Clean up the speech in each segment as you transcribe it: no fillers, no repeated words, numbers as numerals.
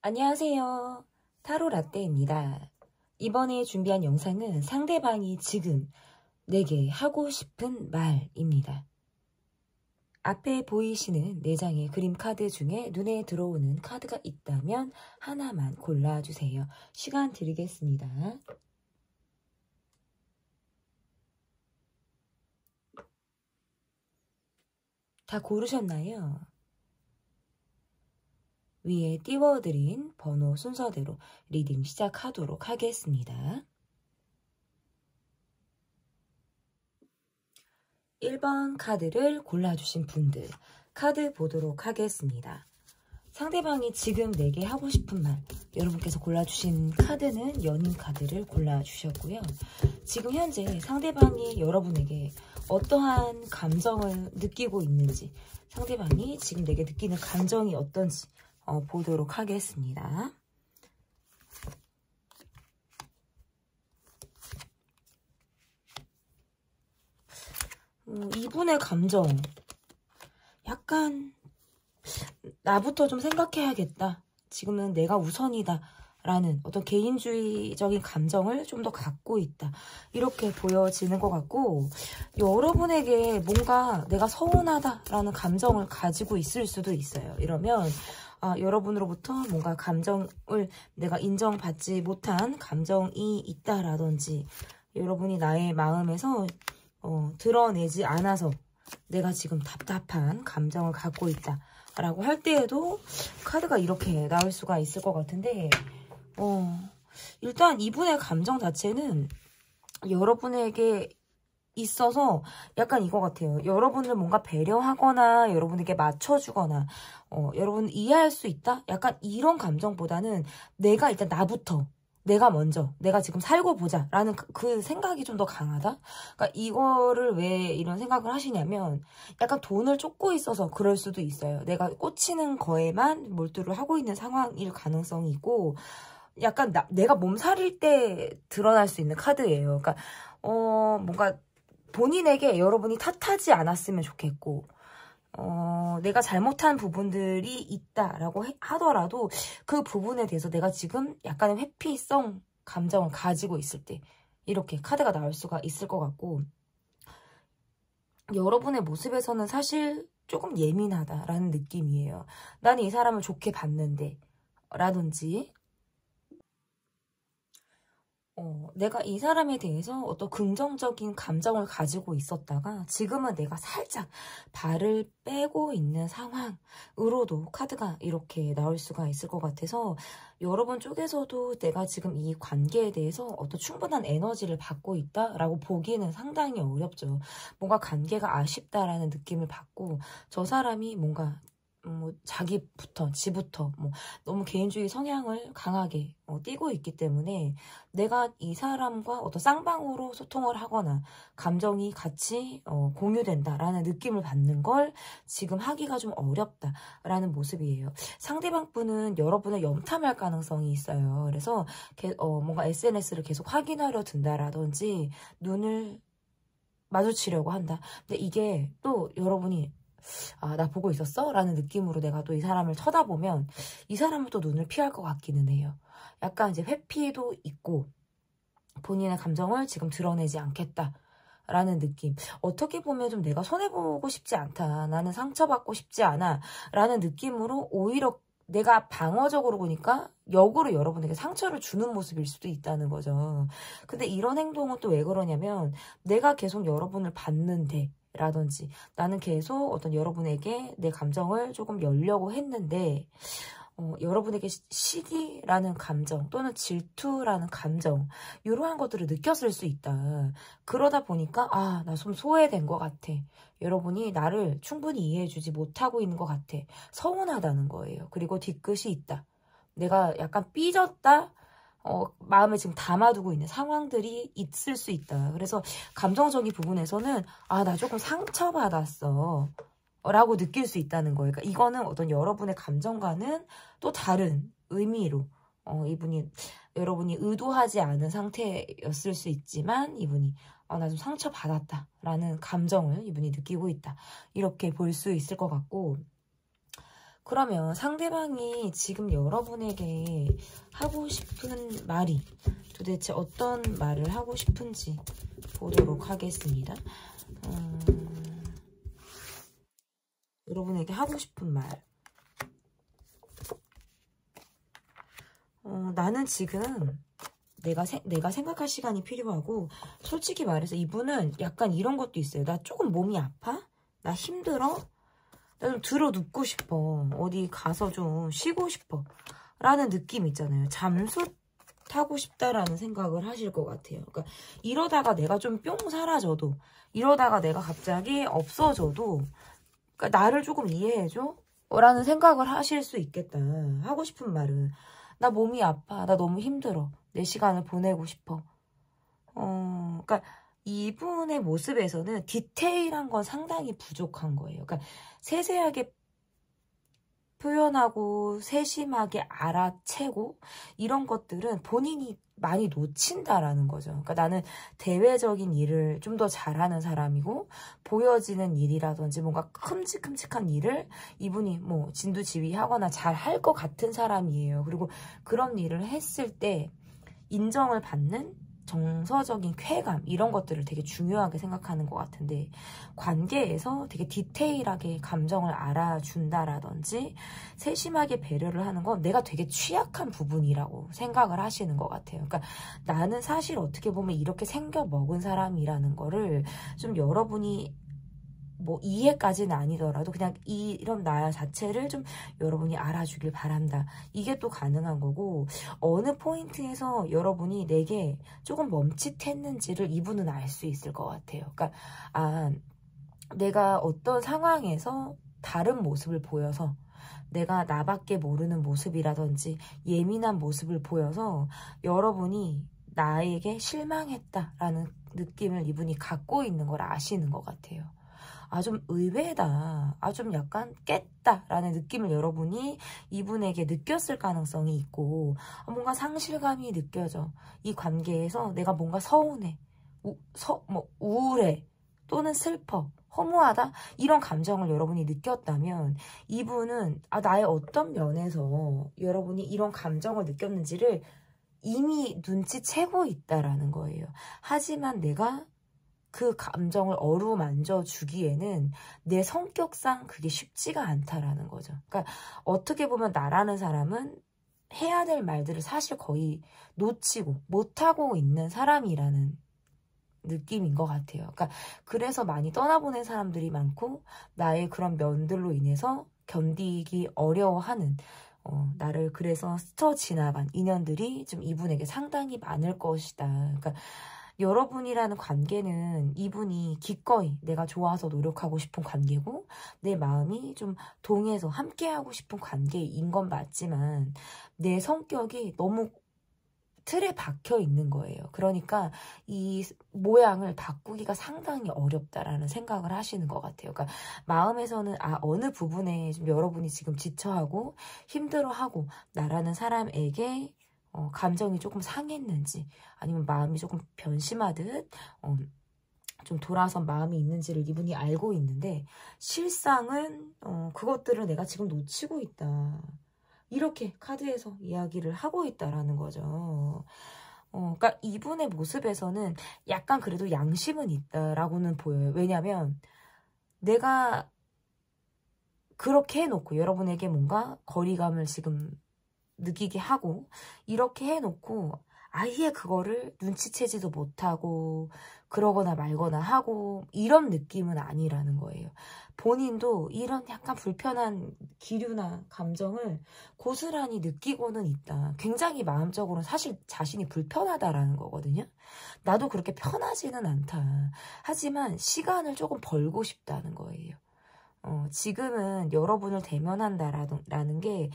안녕하세요. 타로 라떼입니다. 이번에 준비한 영상은 상대방이 지금 내게 하고 싶은 말입니다. 앞에 보이시는 4장의 그림 카드 중에 눈에 들어오는 카드가 있다면 하나만 골라주세요. 시간 드리겠습니다. 다 고르셨나요? 위에 띄워드린 번호 순서대로 리딩 시작하도록 하겠습니다. 1번 카드를 골라주신 분들 카드 보도록 하겠습니다. 상대방이 지금 내게 하고 싶은 말, 여러분께서 골라주신 카드는 연인 카드를 골라주셨고요. 지금 현재 상대방이 여러분에게 어떠한 감정을 느끼고 있는지, 상대방이 지금 내게 느끼는 감정이 어떤지 보도록 하겠습니다. 이분의 감정, 약간 나부터 좀 생각해야겠다. 지금은 내가 우선이다. 라는 어떤 개인주의적인 감정을 좀 더 갖고 있다. 이렇게 보여지는 것 같고, 여러분에게 뭔가 내가 서운하다라는 감정을 가지고 있을 수도 있어요. 이러면 여러분으로부터 뭔가 감정을 내가 인정받지 못한 감정이 있다라든지, 여러분이 나의 마음에서 드러내지 않아서 내가 지금 답답한 감정을 갖고 있다 라고 할 때에도 카드가 이렇게 나올 수가 있을 것 같은데, 일단 이분의 감정 자체는 여러분에게 있어서 약간 이거 같아요. 여러분을 뭔가 배려하거나 여러분에게 맞춰주거나 여러분 이해할 수 있다? 약간 이런 감정보다는 내가 일단 나부터, 내가 먼저, 내가 지금 살고 보자 라는 그 생각이 좀 더 강하다? 그러니까 이거를 왜 이런 생각을 하시냐면 약간 돈을 쫓고 있어서 그럴 수도 있어요. 내가 꽂히는 거에만 몰두를 하고 있는 상황일 가능성이 있고, 약간 내가 몸살일 때 드러날 수 있는 카드예요. 그러니까 뭔가 본인에게 여러분이 탓하지 않았으면 좋겠고, 내가 잘못한 부분들이 있다라고 하더라도 그 부분에 대해서 내가 지금 약간의 회피성 감정을 가지고 있을 때 이렇게 카드가 나올 수가 있을 것 같고, 여러분의 모습에서는 사실 조금 예민하다라는 느낌이에요. 나는 이 사람을 좋게 봤는데 라든지, 내가 이 사람에 대해서 어떤 긍정적인 감정을 가지고 있었다가 지금은 내가 살짝 발을 빼고 있는 상황으로도 카드가 이렇게 나올 수가 있을 것 같아서, 여러분 쪽에서도 내가 지금 이 관계에 대해서 어떤 충분한 에너지를 받고 있다라고 보기는 상당히 어렵죠. 뭔가 관계가 아쉽다라는 느낌을 받고, 저 사람이 뭔가 자기부터 지부터 너무 개인주의 성향을 강하게 띠고 있기 때문에 내가 이 사람과 어떤 쌍방으로 소통을 하거나 감정이 같이 공유된다라는 느낌을 받는 걸 지금 하기가 좀 어렵다라는 모습이에요. 상대방 분은 여러분을 염탐할 가능성이 있어요. 그래서 뭔가 SNS를 계속 확인하려 든다라든지 눈을 마주치려고 한다. 근데 이게 또 여러분이 나 보고 있었어? 라는 느낌으로 내가 또 이 사람을 쳐다보면 이 사람은 또 눈을 피할 것 같기는 해요. 약간 이제 회피도 있고 본인의 감정을 지금 드러내지 않겠다 라는 느낌. 어떻게 보면 좀 내가 손해보고 싶지 않다, 나는 상처받고 싶지 않아 라는 느낌으로 오히려 내가 방어적으로 보니까 역으로 여러분에게 상처를 주는 모습일 수도 있다는 거죠. 근데 이런 행동은 또 왜 그러냐면 내가 계속 여러분을 봤는데 라든지 나는 계속 어떤 여러분에게 내 감정을 조금 열려고 했는데 여러분에게 시기라는 감정 또는 질투라는 감정, 이러한 것들을 느꼈을 수 있다. 그러다 보니까 나 좀 소외된 것 같아. 여러분이 나를 충분히 이해해주지 못하고 있는 것 같아. 서운하다는 거예요. 그리고 뒤끝이 있다. 내가 약간 삐졌다. 마음에 지금 담아두고 있는 상황들이 있을 수 있다. 그래서 감정적인 부분에서는 나 조금 상처받았어 라고 느낄 수 있다는 거예요. 그러니까 이거는 어떤 여러분의 감정과는 또 다른 의미로 여러분이 의도하지 않은 상태였을 수 있지만 이분이 나 좀 상처받았다 라는 감정을 이분이 느끼고 있다. 이렇게 볼 수 있을 것 같고, 그러면 상대방이 지금 여러분에게 하고 싶은 말이 도대체 어떤 말을 하고 싶은지 보도록 하겠습니다. 여러분에게 하고 싶은 말. 나는 지금 내가 생각할 시간이 필요하고, 솔직히 말해서 이분은 약간 이런 것도 있어요. 나 조금 몸이 아파? 나 힘들어? 나 좀 들어 눕고 싶어. 어디 가서 좀 쉬고 싶어. 라는 느낌 있잖아요. 잠수 타고 싶다라는 생각을 하실 것 같아요. 그러니까 이러다가 내가 좀 뿅 사라져도, 이러다가 내가 갑자기 없어져도, 그러니까 나를 조금 이해해줘? 라는 생각을 하실 수 있겠다. 하고 싶은 말은, 나 몸이 아파. 나 너무 힘들어. 내 시간을 보내고 싶어. 그러니까 이분의 모습에서는 디테일한 건 상당히 부족한 거예요. 그러니까 세세하게 표현하고 세심하게 알아채고 이런 것들은 본인이 많이 놓친다라는 거죠. 그러니까 나는 대외적인 일을 좀 더 잘하는 사람이고, 보여지는 일이라든지 뭔가 큼직큼직한 일을 이분이 뭐 진두지휘하거나 잘 할 것 같은 사람이에요. 그리고 그런 일을 했을 때 인정을 받는 정서적인 쾌감, 이런 것들을 되게 중요하게 생각하는 것 같은데, 관계에서 되게 디테일하게 감정을 알아준다라든지 세심하게 배려를 하는 건 내가 되게 취약한 부분이라고 생각을 하시는 것 같아요. 그러니까 나는 사실 어떻게 보면 이렇게 생겨 먹은 사람이라는 거를 좀 여러분이 뭐 이해까지는 아니더라도 그냥 이런 나 자체를 좀 여러분이 알아주길 바란다. 이게 또 가능한 거고, 어느 포인트에서 여러분이 내게 조금 멈칫했는지를 이분은 알 수 있을 것 같아요. 그러니까 내가 어떤 상황에서 다른 모습을 보여서, 내가 나밖에 모르는 모습이라든지 예민한 모습을 보여서 여러분이 나에게 실망했다라는 느낌을 이분이 갖고 있는 걸 아시는 것 같아요. 좀 의외다. 좀 약간 깼다라는 느낌을 여러분이 이분에게 느꼈을 가능성이 있고, 뭔가 상실감이 느껴져. 이 관계에서 내가 뭔가 서운해, 우울해, 또는 슬퍼, 허무하다, 이런 감정을 여러분이 느꼈다면 이분은 나의 어떤 면에서 여러분이 이런 감정을 느꼈는지를 이미 눈치채고 있다라는 거예요. 하지만 내가 그 감정을 어루만져 주기에는 내 성격상 그게 쉽지가 않다라는 거죠. 그러니까 어떻게 보면 나라는 사람은 해야 될 말들을 사실 거의 놓치고 못하고 있는 사람이라는 느낌인 것 같아요. 그러니까 그래서 많이 떠나보낸 사람들이 많고, 나의 그런 면들로 인해서 견디기 어려워하는, 나를 그래서 스쳐 지나간 인연들이 좀 이분에게 상당히 많을 것이다. 그러니까 여러분이라는 관계는 이분이 기꺼이 내가 좋아서 노력하고 싶은 관계고, 내 마음이 좀 동해서 함께하고 싶은 관계인 건 맞지만, 내 성격이 너무 틀에 박혀 있는 거예요. 그러니까 이 모양을 바꾸기가 상당히 어렵다라는 생각을 하시는 것 같아요. 그러니까 마음에서는 어느 부분에 좀 여러분이 지금 지쳐하고 힘들어하고 나라는 사람에게 감정이 조금 상했는지, 아니면 마음이 조금 변심하듯 좀 돌아선 마음이 있는지를 이분이 알고 있는데, 실상은 그것들을 내가 지금 놓치고 있다. 이렇게 카드에서 이야기를 하고 있다라는 거죠. 그러니까 이분의 모습에서는 약간 그래도 양심은 있다라고는 보여요. 왜냐면 내가 그렇게 해놓고 여러분에게 뭔가 거리감을 지금 느끼게 하고, 이렇게 해놓고 아예 그거를 눈치채지도 못하고 그러거나 말거나 하고 이런 느낌은 아니라는 거예요. 본인도 이런 약간 불편한 기류나 감정을 고스란히 느끼고는 있다. 굉장히 마음적으로는 사실 자신이 불편하다라는 거거든요. 나도 그렇게 편하지는 않다. 하지만 시간을 조금 벌고 싶다는 거예요. 지금은 여러분을 대면한다라는 게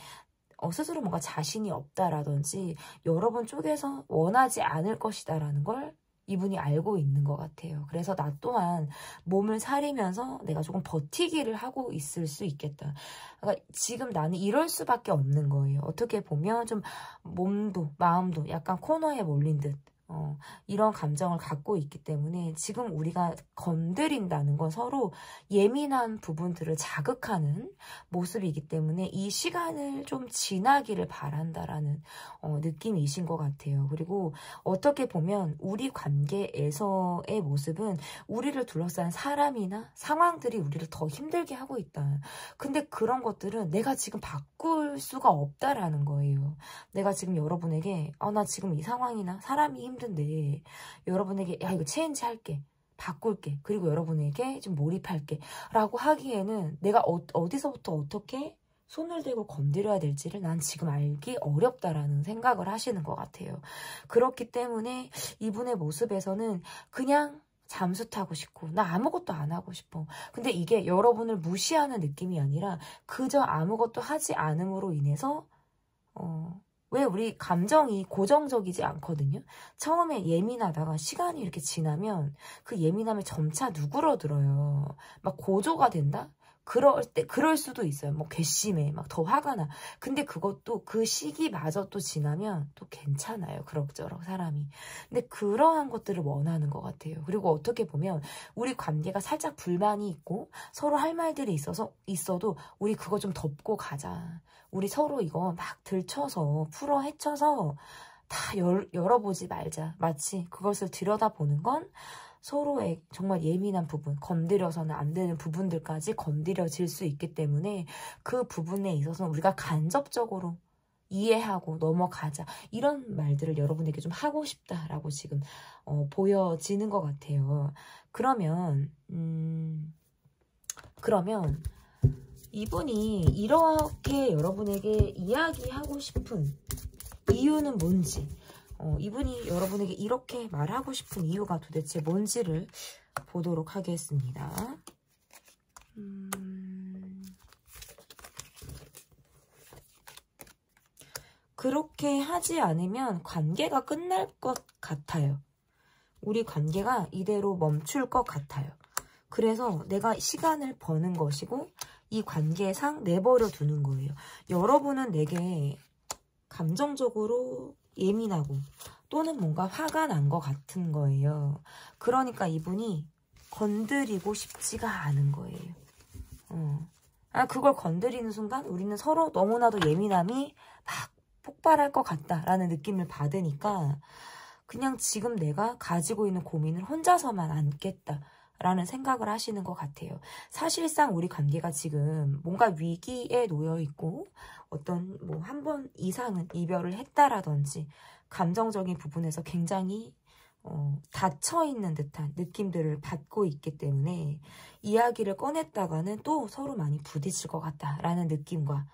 스스로 뭔가 자신이 없다라든지 여러분 쪽에서 원하지 않을 것이다라는 걸 이분이 알고 있는 것 같아요. 그래서 나 또한 몸을 사리면서 내가 조금 버티기를 하고 있을 수 있겠다. 그러니까 지금 나는 이럴 수밖에 없는 거예요. 어떻게 보면 좀 몸도 마음도 약간 코너에 몰린 듯, 이런 감정을 갖고 있기 때문에 지금 우리가 건드린다는 건 서로 예민한 부분들을 자극하는 모습이기 때문에 이 시간을 좀 지나기를 바란다라는 느낌이신 것 같아요. 그리고 어떻게 보면 우리 관계에서의 모습은 우리를 둘러싼 사람이나 상황들이 우리를 더 힘들게 하고 있다. 근데 그런 것들은 내가 지금 바꿀 수가 없다라는 거예요. 내가 지금 여러분에게 나 지금 이 상황이나 사람이 힘든데 여러분에게 야 이거 체인지 할게. 바꿀게. 그리고 여러분에게 좀 몰입할게. 라고 하기에는 내가 어디서부터 어떻게 손을 대고 건드려야 될지를 난 지금 알기 어렵다라는 생각을 하시는 것 같아요. 그렇기 때문에 이분의 모습에서는 그냥 잠수 타고 싶고 나 아무것도 안 하고 싶어. 근데 이게 여러분을 무시하는 느낌이 아니라 그저 아무것도 하지 않음으로 인해서 왜 우리 감정이 고정적이지 않거든요. 처음에 예민하다가 시간이 이렇게 지나면 그 예민함이 점차 누그러들어요. 막 고조가 된다? 그럴 수도 있어요. 뭐 괘씸해. 막 더 화가 나. 근데 그것도 그 시기마저 또 지나면 또 괜찮아요. 그럭저럭 사람이. 근데 그러한 것들을 원하는 것 같아요. 그리고 어떻게 보면 우리 관계가 살짝 불만이 있고 서로 할 말들이 있어도 우리 그거 좀 덮고 가자. 우리 서로 이거 막 들춰서 풀어 헤쳐서 다 열어보지 말자. 마치 그것을 들여다보는 건 서로의 정말 예민한 부분, 건드려서는 안 되는 부분들까지 건드려질 수 있기 때문에 그 부분에 있어서 우리가 간접적으로 이해하고 넘어가자. 이런 말들을 여러분에게 좀 하고 싶다라고 지금 보여지는 것 같아요. 그러면 이분이 이렇게 여러분에게 이야기하고 싶은 이유는 뭔지, 이분이 여러분에게 이렇게 말하고 싶은 이유가 도대체 뭔지를 보도록 하겠습니다. 그렇게 하지 않으면 관계가 끝날 것 같아요. 우리 관계가 이대로 멈출 것 같아요. 그래서 내가 시간을 버는 것이고 이 관계상 내버려 두는 거예요. 여러분은 내게 감정적으로 예민하고 또는 뭔가 화가 난 것 같은 거예요. 그러니까 이분이 건드리고 싶지가 않은 거예요. 그걸 건드리는 순간 우리는 서로 너무나도 예민함이 막 폭발할 것 같다라는 느낌을 받으니까 그냥 지금 내가 가지고 있는 고민을 혼자서만 안겠다라는 생각을 하시는 것 같아요. 사실상 우리 관계가 지금 뭔가 위기에 놓여 있고 어떤 뭐 한 번 이상은 이별을 했다라든지 감정적인 부분에서 굉장히 닫혀있는 듯한 느낌들을 받고 있기 때문에 이야기를 꺼냈다가는 또 서로 많이 부딪힐 것 같다라는 느낌과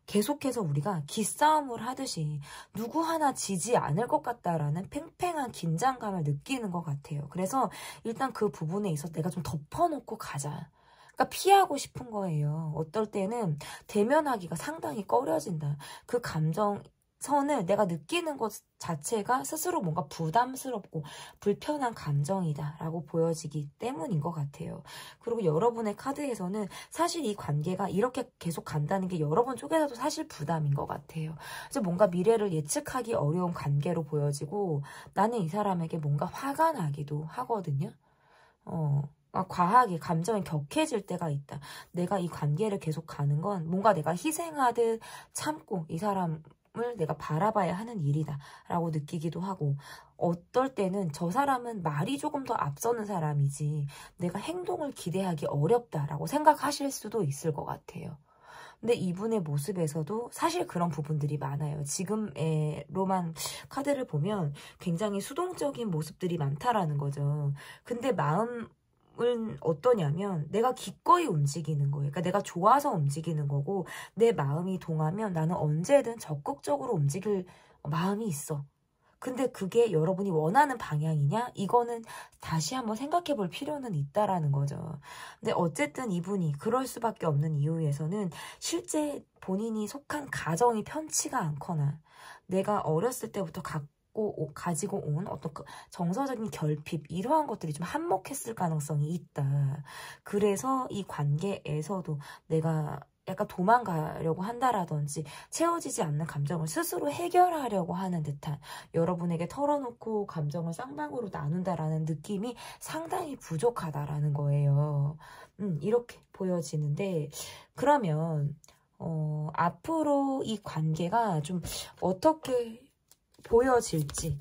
계속해서 우리가 기싸움을 하듯이 누구 하나 지지 않을 것 같다라는 팽팽한 긴장감을 느끼는 것 같아요. 그래서 일단 그 부분에 있어서 내가 좀 덮어놓고 가자. 그러니까 피하고 싶은 거예요. 어떨 때는 대면하기가 상당히 꺼려진다. 그 감정선을 내가 느끼는 것 자체가 스스로 뭔가 부담스럽고 불편한 감정이다라고 보여지기 때문인 것 같아요. 그리고 여러분의 카드에서는 사실 이 관계가 이렇게 계속 간다는 게 여러분 쪽에서도 사실 부담인 것 같아요. 그래서 뭔가 미래를 예측하기 어려운 관계로 보여지고 나는 이 사람에게 뭔가 화가 나기도 하거든요. 과하게 감정이 격해질 때가 있다. 내가 이 관계를 계속 가는 건 뭔가 내가 희생하듯 참고 이 사람을 내가 바라봐야 하는 일이다 라고 느끼기도 하고 어떨 때는 저 사람은 말이 조금 더 앞서는 사람이지 내가 행동을 기대하기 어렵다라고 생각하실 수도 있을 것 같아요. 근데 이분의 모습에서도 사실 그런 부분들이 많아요. 지금로만 카드를 보면 굉장히 수동적인 모습들이 많다라는 거죠. 근데 마음은 어떠냐면 내가 기꺼이 움직이는 거예요. 그러니까 내가 좋아서 움직이는 거고 내 마음이 동하면 나는 언제든 적극적으로 움직일 마음이 있어. 근데 그게 여러분이 원하는 방향이냐? 이거는 다시 한번 생각해 볼 필요는 있다라는 거죠. 근데 어쨌든 이분이 그럴 수밖에 없는 이유에서는 실제 본인이 속한 가정이 편치가 않거나 내가 어렸을 때부터 가지고 온 어떤 정서적인 결핍 이러한 것들이 좀 한몫했을 가능성이 있다. 그래서 이 관계에서도 내가 약간 도망가려고 한다라든지 채워지지 않는 감정을 스스로 해결하려고 하는 듯한 여러분에게 털어놓고 감정을 쌍방으로 나눈다라는 느낌이 상당히 부족하다라는 거예요. 이렇게 보여지는데 그러면 앞으로 이 관계가 좀 어떻게 보여질지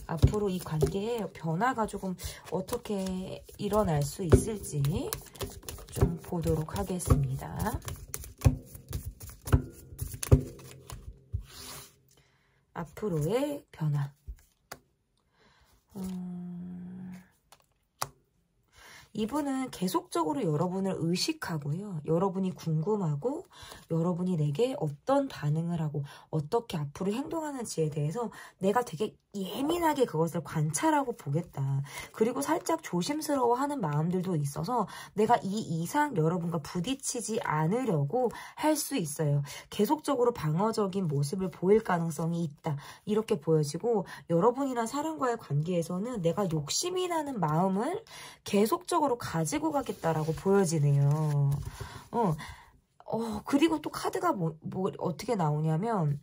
앞으로 이 관계의 변화가 조금 어떻게 일어날 수 있을지 좀 보도록 하겠습니다. 앞으로의 변화. 이분은 계속적으로 여러분을 의식하고요. 여러분이 궁금하고 여러분이 내게 어떤 반응을 하고 어떻게 앞으로 행동하는지에 대해서 내가 되게 예민하게 그것을 관찰하고 보겠다. 그리고 살짝 조심스러워하는 마음들도 있어서 내가 이 이상 여러분과 부딪히지 않으려고 할 수 있어요. 계속적으로 방어적인 모습을 보일 가능성이 있다. 이렇게 보여지고 여러분이랑 사람과의 관계에서는 내가 욕심이 나는 마음을 계속적으로 가지고 가겠다라고 보여지네요. 그리고 또 카드가 어떻게 나오냐면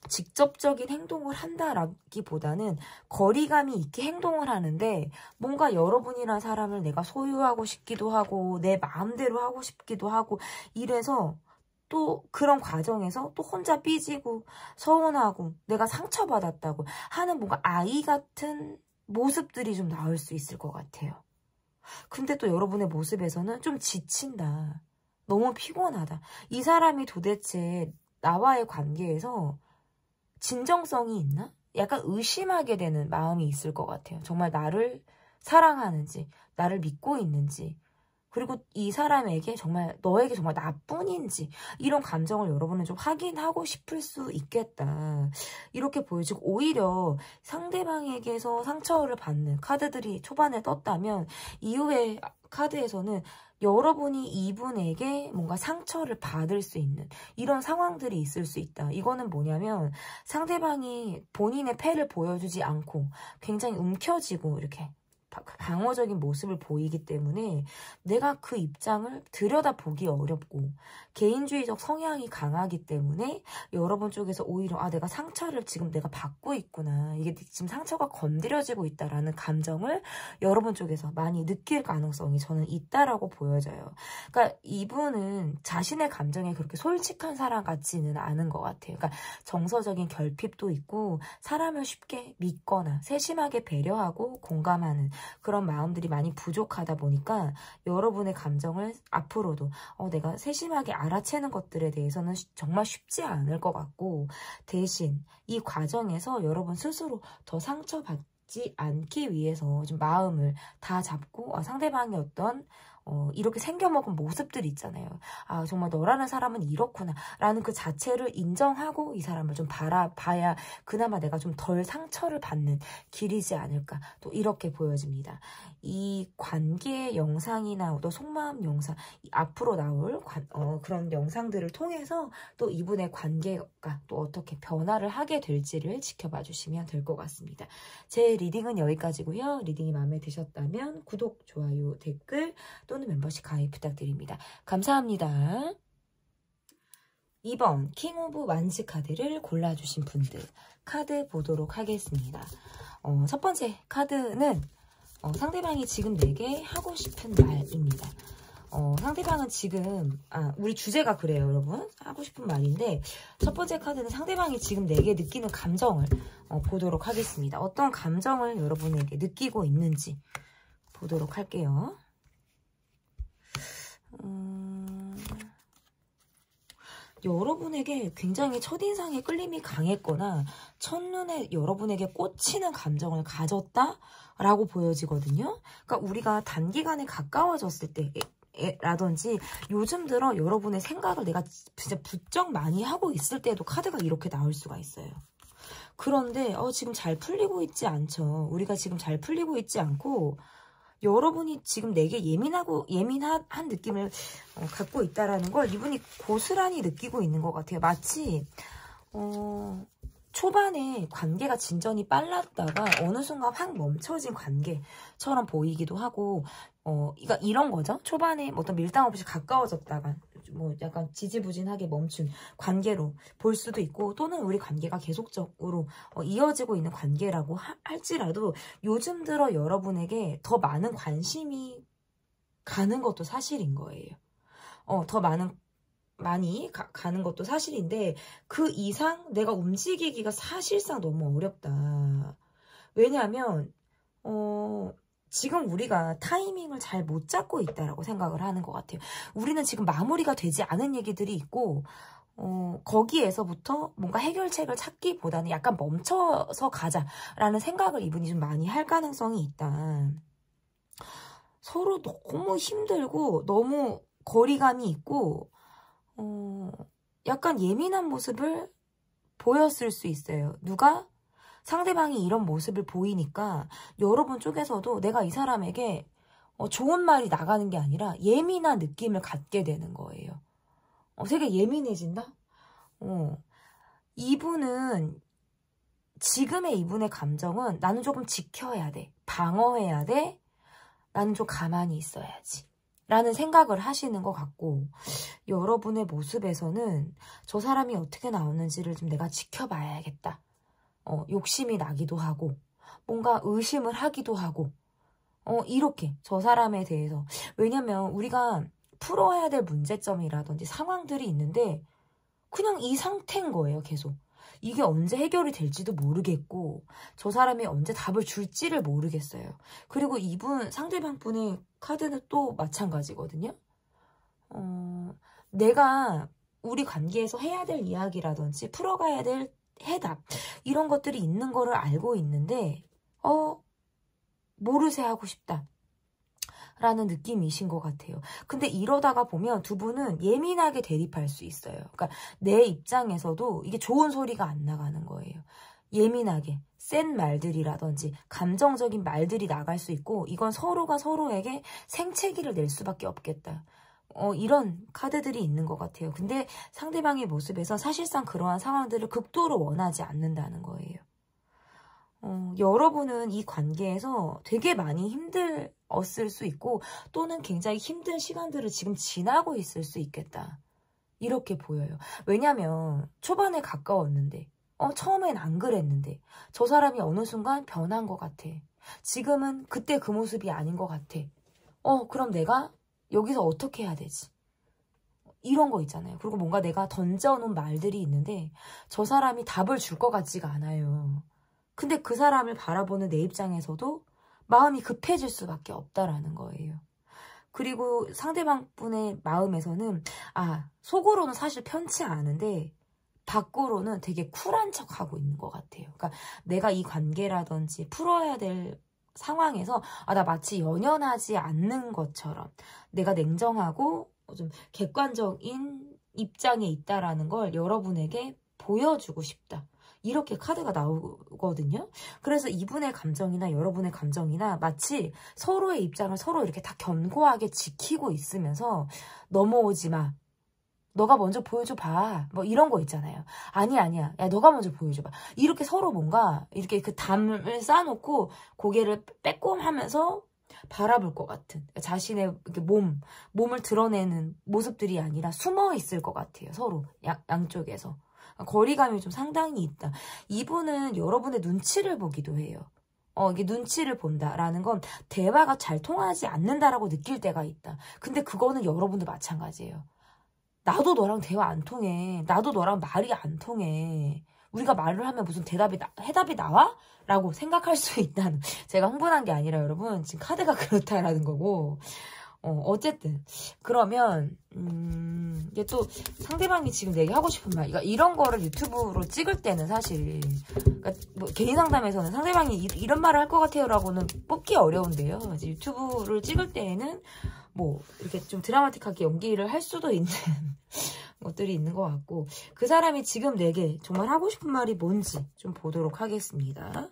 직접적인 행동을 한다라기보다는 거리감이 있게 행동을 하는데 뭔가 여러분이란 사람을 내가 소유하고 싶기도 하고 내 마음대로 하고 싶기도 하고 이래서 또 그런 과정에서 또 혼자 삐지고 서운하고 내가 상처받았다고 하는 뭔가 아이 같은 모습들이 좀 나올 수 있을 것 같아요. 근데 또 여러분의 모습에서는 좀 지친다. 너무 피곤하다. 이 사람이 도대체 나와의 관계에서 진정성이 있나? 약간 의심하게 되는 마음이 있을 것 같아요. 정말 나를 사랑하는지, 나를 믿고 있는지, 그리고 이 사람에게 정말 너에게 정말 나뿐인지 이런 감정을 여러분은 좀 확인하고 싶을 수 있겠다. 이렇게 보여지고 오히려 상대방에게서 상처를 받는 카드들이 초반에 떴다면 이후에 카드에서는 여러분이 이분에게 뭔가 상처를 받을 수 있는 이런 상황들이 있을 수 있다. 이거는 뭐냐면 상대방이 본인의 패를 보여주지 않고 굉장히 움켜쥐고 이렇게 방어적인 모습을 보이기 때문에 내가 그 입장을 들여다보기 어렵고 개인주의적 성향이 강하기 때문에 여러분 쪽에서 오히려 내가 상처를 지금 내가 받고 있구나. 이게 지금 상처가 건드려지고 있다라는 감정을 여러분 쪽에서 많이 느낄 가능성이 저는 있다라고 보여져요. 그러니까 이분은 자신의 감정에 그렇게 솔직한 사람 같지는 않은 것 같아요. 그러니까 정서적인 결핍도 있고 사람을 쉽게 믿거나 세심하게 배려하고 공감하는 그런 마음들이 많이 부족하다 보니까 여러분의 감정을 앞으로도 내가 세심하게 알아채는 것들에 대해서는 정말 쉽지 않을 것 같고 대신 이 과정에서 여러분 스스로 더 상처받지 않기 위해서 좀 마음을 다 잡고 상대방이 어떤 이렇게 생겨먹은 모습들이 있잖아요. 정말 너라는 사람은 이렇구나 라는 그 자체를 인정하고 이 사람을 좀 바라봐야 그나마 내가 좀 덜 상처를 받는 길이지 않을까 또 이렇게 보여집니다. 이 관계 영상이나 또 속마음 영상 앞으로 나올 그런 영상들을 통해서 또 이분의 관계가 또 어떻게 변화를 하게 될지를 지켜봐 주시면 될 것 같습니다. 제 리딩은 여기까지고요. 리딩이 마음에 드셨다면 구독, 좋아요, 댓글 또는 멤버십 가입 부탁드립니다. 감사합니다. 2번 킹 오브 완즈 카드를 골라주신 분들 카드 보도록 하겠습니다. 첫 번째 카드는 상대방이 지금 내게 하고 싶은 말입니다. 상대방은 지금 우리 주제가 그래요 여러분. 하고 싶은 말인데 첫 번째 카드는 상대방이 지금 내게 느끼는 감정을 보도록 하겠습니다. 어떤 감정을 여러분에게 느끼고 있는지 보도록 할게요. 여러분에게 굉장히 첫인상에 끌림이 강했거나 첫눈에 여러분에게 꽂히는 감정을 가졌다라고 보여지거든요. 그러니까 우리가 단기간에 가까워졌을 때 라든지 요즘 들어 여러분의 생각을 내가 진짜 부쩍 많이 하고 있을 때도 카드가 이렇게 나올 수가 있어요. 그런데 지금 잘 풀리고 있지 않죠. 우리가 지금 잘 풀리고 있지 않고 여러분이 지금 내게 예민한 느낌을 갖고 있다라는 걸 이분이 고스란히 느끼고 있는 것 같아요. 마치 초반에 관계가 진전이 빨랐다가 어느 순간 확 멈춰진 관계처럼 보이기도 하고 그러니까 이런 거죠. 초반에 어떤 밀당 없이 가까워졌다가 뭐 약간 지지부진하게 멈춘 관계로 볼 수도 있고, 또는 우리 관계가 계속적으로 이어지고 있는 관계라고 할지라도 요즘 들어 여러분에게 더 많은 관심이 가는 것도 사실인 거예요. 더 많이 가는 것도 사실인데, 그 이상 내가 움직이기가 사실상 너무 어렵다. 왜냐하면 지금 우리가 타이밍을 잘 못 잡고 있다라고 생각을 하는 것 같아요. 우리는 지금 마무리가 되지 않은 얘기들이 있고, 거기에서부터 뭔가 해결책을 찾기보다는 약간 멈춰서 가자라는 생각을 이분이 좀 많이 할 가능성이 있다. 서로 너무 힘들고 너무 거리감이 있고 약간 예민한 모습을 보였을 수 있어요. 누가? 상대방이 이런 모습을 보이니까 여러분 쪽에서도 내가 이 사람에게 좋은 말이 나가는 게 아니라 예민한 느낌을 갖게 되는 거예요. 되게 예민해진다? 이분은, 지금의 이분의 감정은 나는 조금 지켜야 돼, 방어해야 돼, 나는 좀 가만히 있어야지 라는 생각을 하시는 것 같고, 여러분의 모습에서는 저 사람이 어떻게 나오는지를 좀 내가 지켜봐야겠다, 욕심이 나기도 하고 뭔가 의심을 하기도 하고 이렇게 저 사람에 대해서. 왜냐면 우리가 풀어야 될 문제점이라든지 상황들이 있는데 그냥 이 상태인 거예요. 계속 이게 언제 해결이 될지도 모르겠고 저 사람이 언제 답을 줄지를 모르겠어요. 그리고 이분, 상대방 분의 카드는 또 마찬가지거든요. 내가 우리 관계에서 해야 될 이야기라든지 풀어가야 될 해답, 이런 것들이 있는 거를 알고 있는데 모르쇠 하고 싶다 라는 느낌이신 것 같아요. 근데 이러다가 보면 두 분은 예민하게 대립할 수 있어요. 그러니까 내 입장에서도 이게 좋은 소리가 안 나가는 거예요. 예민하게 센 말들이라든지 감정적인 말들이 나갈 수 있고, 이건 서로가 서로에게 생채기를 낼 수밖에 없겠다, 이런 카드들이 있는 것 같아요. 근데 상대방의 모습에서 사실상 그러한 상황들을 극도로 원하지 않는다는 거예요. 여러분은 이 관계에서 되게 많이 힘들었을 수 있고, 또는 굉장히 힘든 시간들을 지금 지나고 있을 수 있겠다, 이렇게 보여요. 왜냐면 초반에 가까웠는데 처음엔 안 그랬는데 저 사람이 어느 순간 변한 것 같아. 지금은 그때 그 모습이 아닌 것 같아. 그럼 내가 여기서 어떻게 해야 되지? 이런 거 있잖아요. 그리고 뭔가 내가 던져놓은 말들이 있는데 저 사람이 답을 줄 것 같지가 않아요. 근데 그 사람을 바라보는 내 입장에서도 마음이 급해질 수밖에 없다라는 거예요. 그리고 상대방 분의 마음에서는 속으로는 사실 편치 않은데 밖으로는 되게 쿨한 척하고 있는 것 같아요. 그러니까 내가 이 관계라든지 풀어야 될 상황에서 나 마치 연연하지 않는 것처럼 내가 냉정하고 좀 객관적인 입장에 있다라는 걸 여러분에게 보여주고 싶다, 이렇게 카드가 나오거든요. 그래서 이분의 감정이나 여러분의 감정이나 마치 서로의 입장을 서로 이렇게 다 견고하게 지키고 있으면서 넘어오지 마, 너가 먼저 보여줘봐, 뭐 이런 거 있잖아요. 아니야, 야 너가 먼저 보여줘봐, 이렇게 서로 뭔가 이렇게 그 담을 쌓아놓고 고개를 빼꼼하면서 바라볼 것 같은, 자신의 이렇게 몸을 드러내는 모습들이 아니라 숨어 있을 것 같아요. 서로 양쪽에서 거리감이 좀 상당히 있다. 이분은 여러분의 눈치를 보기도 해요. 이게 눈치를 본다라는 건 대화가 잘 통하지 않는다라고 느낄 때가 있다. 근데 그거는 여러분도 마찬가지예요. 나도 너랑 대화 안 통해. 나도 너랑 말이 안 통해. 우리가 말을 하면 무슨 해답이 나와? 라고 생각할 수 있다는, 제가 흥분한 게 아니라 여러분 지금 카드가 그렇다라는 거고, 어쨌든 그러면 이게 또 상대방이 지금 내게 하고 싶은 말, 그러니까 이런 거를 유튜브로 찍을 때는 사실, 그러니까 뭐 개인 상담에서는 상대방이 이런 말을 할 것 같아요 라고는 뽑기 어려운데요. 이제 유튜브를 찍을 때에는 뭐 이렇게 좀 드라마틱하게 연기를 할 수도 있는 것들이 있는 것 같고, 그 사람이 지금 내게 정말 하고 싶은 말이 뭔지 좀 보도록 하겠습니다.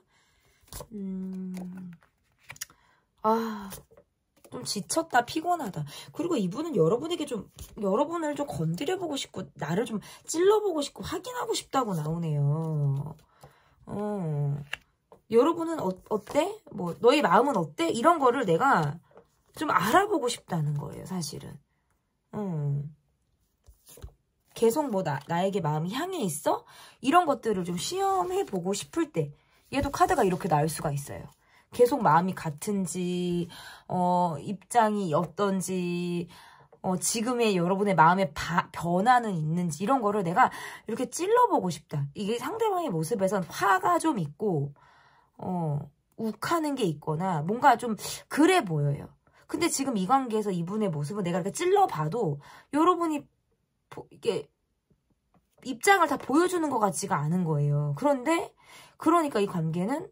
좀 지쳤다, 피곤하다. 그리고 이분은 여러분을 좀 건드려보고 싶고 나를 좀 찔러보고 싶고 확인하고 싶다고 나오네요. 여러분은 어때? 뭐 너의 마음은 어때? 이런 거를 내가 좀 알아보고 싶다는 거예요, 사실은. 계속 뭐 나에게 마음이 향해 있어? 이런 것들을 좀 시험해보고 싶을 때 얘도 카드가 이렇게 나올 수가 있어요. 계속 마음이 같은지, 입장이 어떤지, 지금의 여러분의 마음의 변화는 있는지 이런 거를 내가 이렇게 찔러보고 싶다. 이게 상대방의 모습에선 화가 좀 있고 욱하는 게 있거나 뭔가 좀 그래 보여요. 근데 지금 이 관계에서 이분의 모습은 내가 이렇게 찔러봐도 여러분이 이게 입장을 다 보여주는 것 같지가 않은 거예요. 그러니까 이 관계는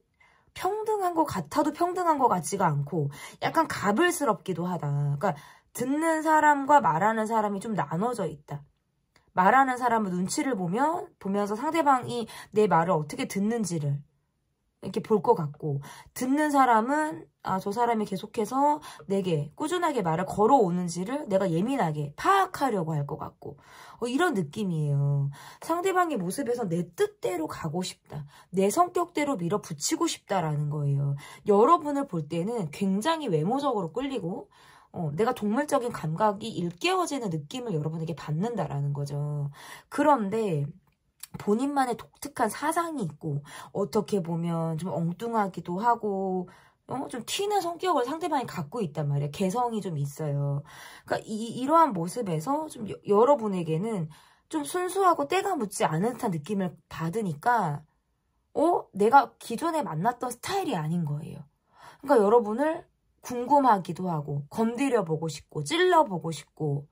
평등한 것 같아도 평등한 것 같지가 않고 약간 가불스럽기도 하다. 그러니까 듣는 사람과 말하는 사람이 좀 나눠져 있다. 말하는 사람은 눈치를 보면서 상대방이 내 말을 어떻게 듣는지를 이렇게 볼 것 같고, 듣는 사람은 저 사람이 계속해서 내게 꾸준하게 말을 걸어오는지를 내가 예민하게 파악하려고 할 것 같고, 이런 느낌이에요. 상대방의 모습에서 내 뜻대로 가고 싶다. 내 성격대로 밀어붙이고 싶다라는 거예요. 여러분을 볼 때는 굉장히 외모적으로 끌리고 내가 동물적인 감각이 일깨워지는 느낌을 여러분에게 받는다라는 거죠. 그런데 본인만의 독특한 사상이 있고 어떻게 보면 좀 엉뚱하기도 하고 좀 튀는 성격을 상대방이 갖고 있단 말이에요. 개성이 좀 있어요. 그러니까 이러한 모습에서 좀 여러분에게는 좀 순수하고 때가 묻지 않은 듯한 느낌을 받으니까 내가 기존에 만났던 스타일이 아닌 거예요. 그러니까 여러분을 궁금하기도 하고 건드려보고 싶고 찔러보고 싶고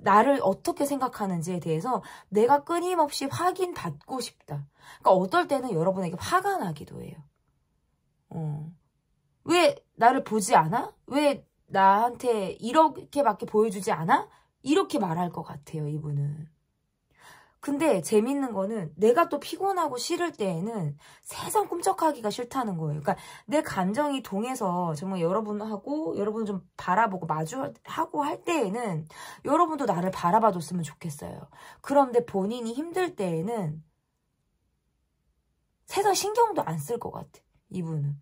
나를 어떻게 생각하는지에 대해서 내가 끊임없이 확인받고 싶다. 그러니까 어떨 때는 여러분에게 화가 나기도 해요. 왜 나를 보지 않아? 왜 나한테 이렇게밖에 보여주지 않아? 이렇게 말할 것 같아요, 이분은. 근데 재밌는 거는 내가 또 피곤하고 싫을 때에는 세상 꿈쩍하기가 싫다는 거예요. 그러니까 내 감정이 동해서 정말 여러분하고 여러분 좀 바라보고 마주하고 할 때에는 여러분도 나를 바라봐줬으면 좋겠어요. 그런데 본인이 힘들 때에는 세상 신경도 안 쓸 것 같아, 이분은.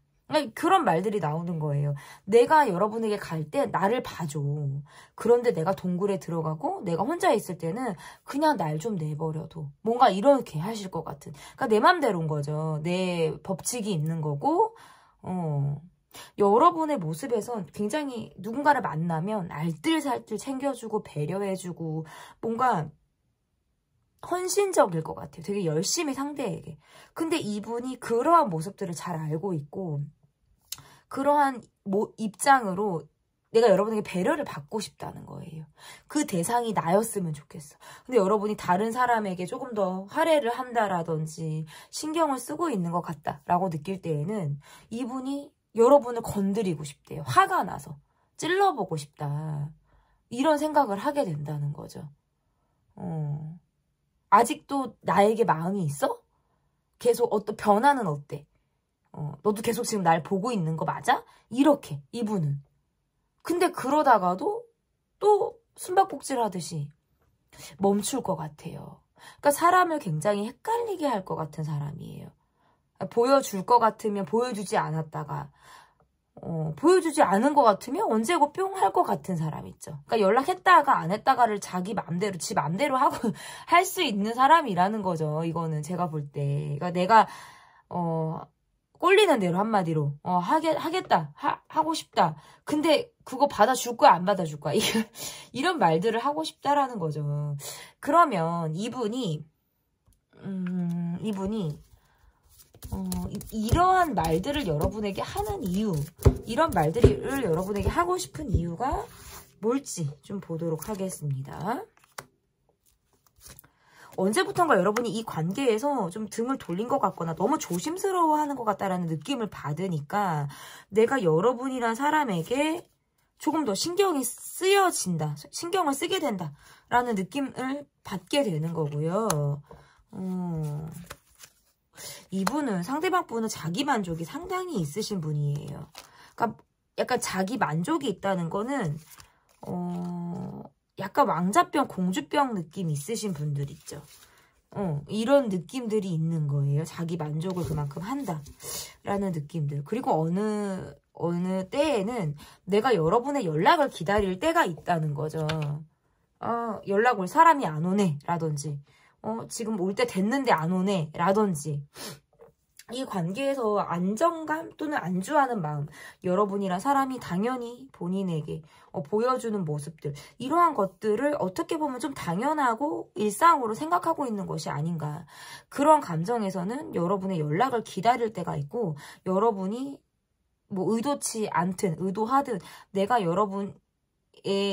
그런 말들이 나오는 거예요. 내가 여러분에게 갈 때 나를 봐줘. 그런데 내가 동굴에 들어가고 내가 혼자 있을 때는 그냥 날 좀 내버려둬. 뭔가 이렇게 하실 것 같은. 그러니까 내 맘대로인 거죠. 내 법칙이 있는 거고 여러분의 모습에선 굉장히 누군가를 만나면 알뜰살뜰 챙겨주고 배려해주고 뭔가 헌신적일 것 같아요. 되게 열심히 상대에게. 근데 이분이 그러한 모습들을 잘 알고 있고 그러한 입장으로 내가 여러분에게 배려를 받고 싶다는 거예요. 그 대상이 나였으면 좋겠어. 근데 여러분이 다른 사람에게 조금 더 할애를 한다라든지 신경을 쓰고 있는 것 같다라고 느낄 때에는 이분이 여러분을 건드리고 싶대요. 화가 나서 찔러보고 싶다. 이런 생각을 하게 된다는 거죠. 아직도 나에게 마음이 있어? 계속 어떤 변화는 어때? 너도 계속 지금 날 보고 있는 거 맞아? 이렇게 이분은. 근데 그러다가도 또 숨바꼭질 하듯이 멈출 것 같아요. 그러니까 사람을 굉장히 헷갈리게 할 것 같은 사람이에요. 보여줄 것 같으면 보여주지 않았다가 보여주지 않은 것 같으면 언제고 뿅 할 것 같은 사람 있죠. 그러니까 연락했다가 안 했다가를 자기 맘대로 지 맘대로 하고 할 수 있는 사람이라는 거죠. 이거는 제가 볼 때. 그러니까 내가 꼴리는 대로 한마디로 하겠다 하고 싶다. 근데 그거 받아줄 거야 안 받아줄 거야 이런 말들을 하고 싶다라는 거죠. 그러면 이분이 이러한 말들을 여러분에게 하는 이유, 이런 말들을 여러분에게 하고 싶은 이유가 뭘지 좀 보도록 하겠습니다. 언제부턴가 여러분이 이 관계에서 좀 등을 돌린 것 같거나 너무 조심스러워하는 것 같다라는 느낌을 받으니까 내가 여러분이란 사람에게 조금 더 신경이 쓰여진다, 신경을 쓰게 된다라는 느낌을 받게 되는 거고요. 이분은 상대방 분은 자기 만족이 상당히 있으신 분이에요. 그러니까 약간 자기 만족이 있다는 거는 약간 왕자병, 공주병 느낌 있으신 분들 있죠. 이런 느낌들이 있는 거예요. 자기 만족을 그만큼 한다라는 느낌들. 그리고 어느 때에는 내가 여러분의 연락을 기다릴 때가 있다는 거죠. 연락 올 사람이 안 오네 라든지 지금 올 때 됐는데 안 오네 라든지 이 관계에서 안정감 또는 안주하는 마음, 여러분이란 사람이 당연히 본인에게 보여주는 모습들, 이러한 것들을 어떻게 보면 좀 당연하고 일상으로 생각하고 있는 것이 아닌가. 그런 감정에서는 여러분의 연락을 기다릴 때가 있고, 여러분이 뭐 의도치 않든 의도하든 내가 여러분의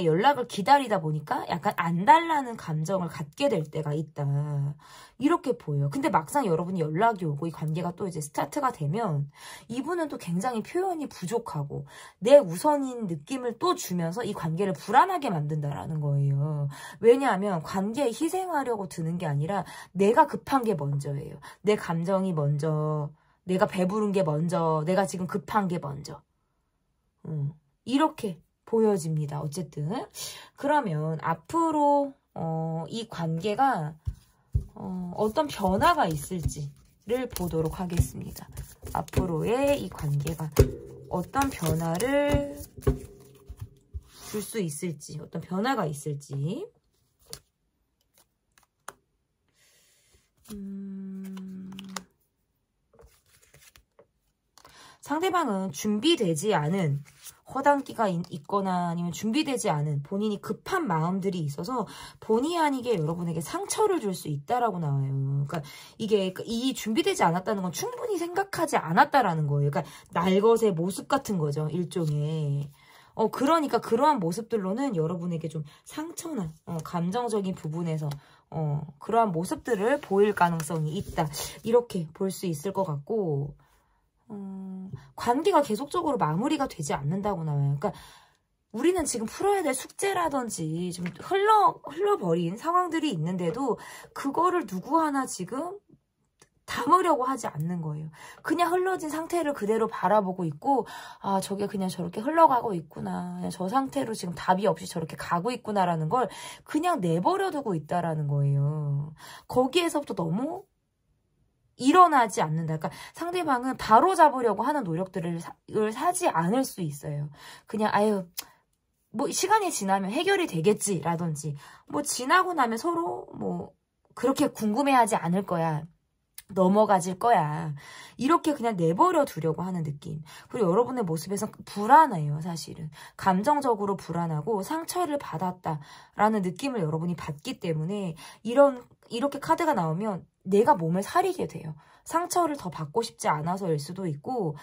연락을 기다리다 보니까 약간 안달나는 감정을 갖게 될 때가 있다. 이렇게 보여요. 근데 막상 여러분이 연락이 오고 이 관계가 또 이제 스타트가 되면 이분은 또 굉장히 표현이 부족하고 내 우선인 느낌을 또 주면서 이 관계를 불안하게 만든다라는 거예요. 왜냐하면 관계에 희생하려고 드는 게 아니라 내가 급한 게 먼저예요. 내 감정이 먼저, 내가 배부른 게 먼저, 내가 지금 급한 게 먼저. 이렇게 보여집니다. 어쨌든 그러면 앞으로 이 관계가 어떤 변화가 있을지를 보도록 하겠습니다. 앞으로의 이 관계가 어떤 변화를 줄 수 있을지, 어떤 변화가 있을지. 상대방은 준비되지 않은 허당기가 있거나 아니면 준비되지 않은 본인이 급한 마음들이 있어서 본의 아니게 여러분에게 상처를 줄 수 있다라고 나와요. 그러니까 이게 이 준비되지 않았다는 건 충분히 생각하지 않았다라는 거예요. 그러니까 날것의 모습 같은 거죠. 일종의. 그러니까 그러한 모습들로는 여러분에게 좀 상처나 감정적인 부분에서 그러한 모습들을 보일 가능성이 있다. 이렇게 볼 수 있을 것 같고 관계가 계속적으로 마무리가 되지 않는다고 나와요. 그러니까 우리는 지금 풀어야 될 숙제라든지 좀 흘러버린 상황들이 있는데도 그거를 누구 하나 지금 담으려고 하지 않는 거예요. 그냥 흘러진 상태를 그대로 바라보고 있고 저게 그냥 저렇게 흘러가고 있구나. 그냥 저 상태로 지금 답이 없이 저렇게 가고 있구나라는 걸 그냥 내버려 두고 있다라는 거예요. 거기에서부터 너무 일어나지 않는다. 그러니까 상대방은 바로 잡으려고 하는 노력들을 하지 않을 수 있어요. 그냥 뭐 시간이 지나면 해결이 되겠지라든지 뭐 지나고 나면 서로 뭐 그렇게 궁금해하지 않을 거야. 넘어가질 거야. 이렇게 그냥 내버려 두려고 하는 느낌. 그리고 여러분의 모습에서 불안해요, 사실은. 감정적으로 불안하고 상처를 받았다라는 느낌을 여러분이 받기 때문에 이렇게 카드가 나오면 내가 몸을 사리게 돼요. 상처를 더 받고 싶지 않아서일 수도 있고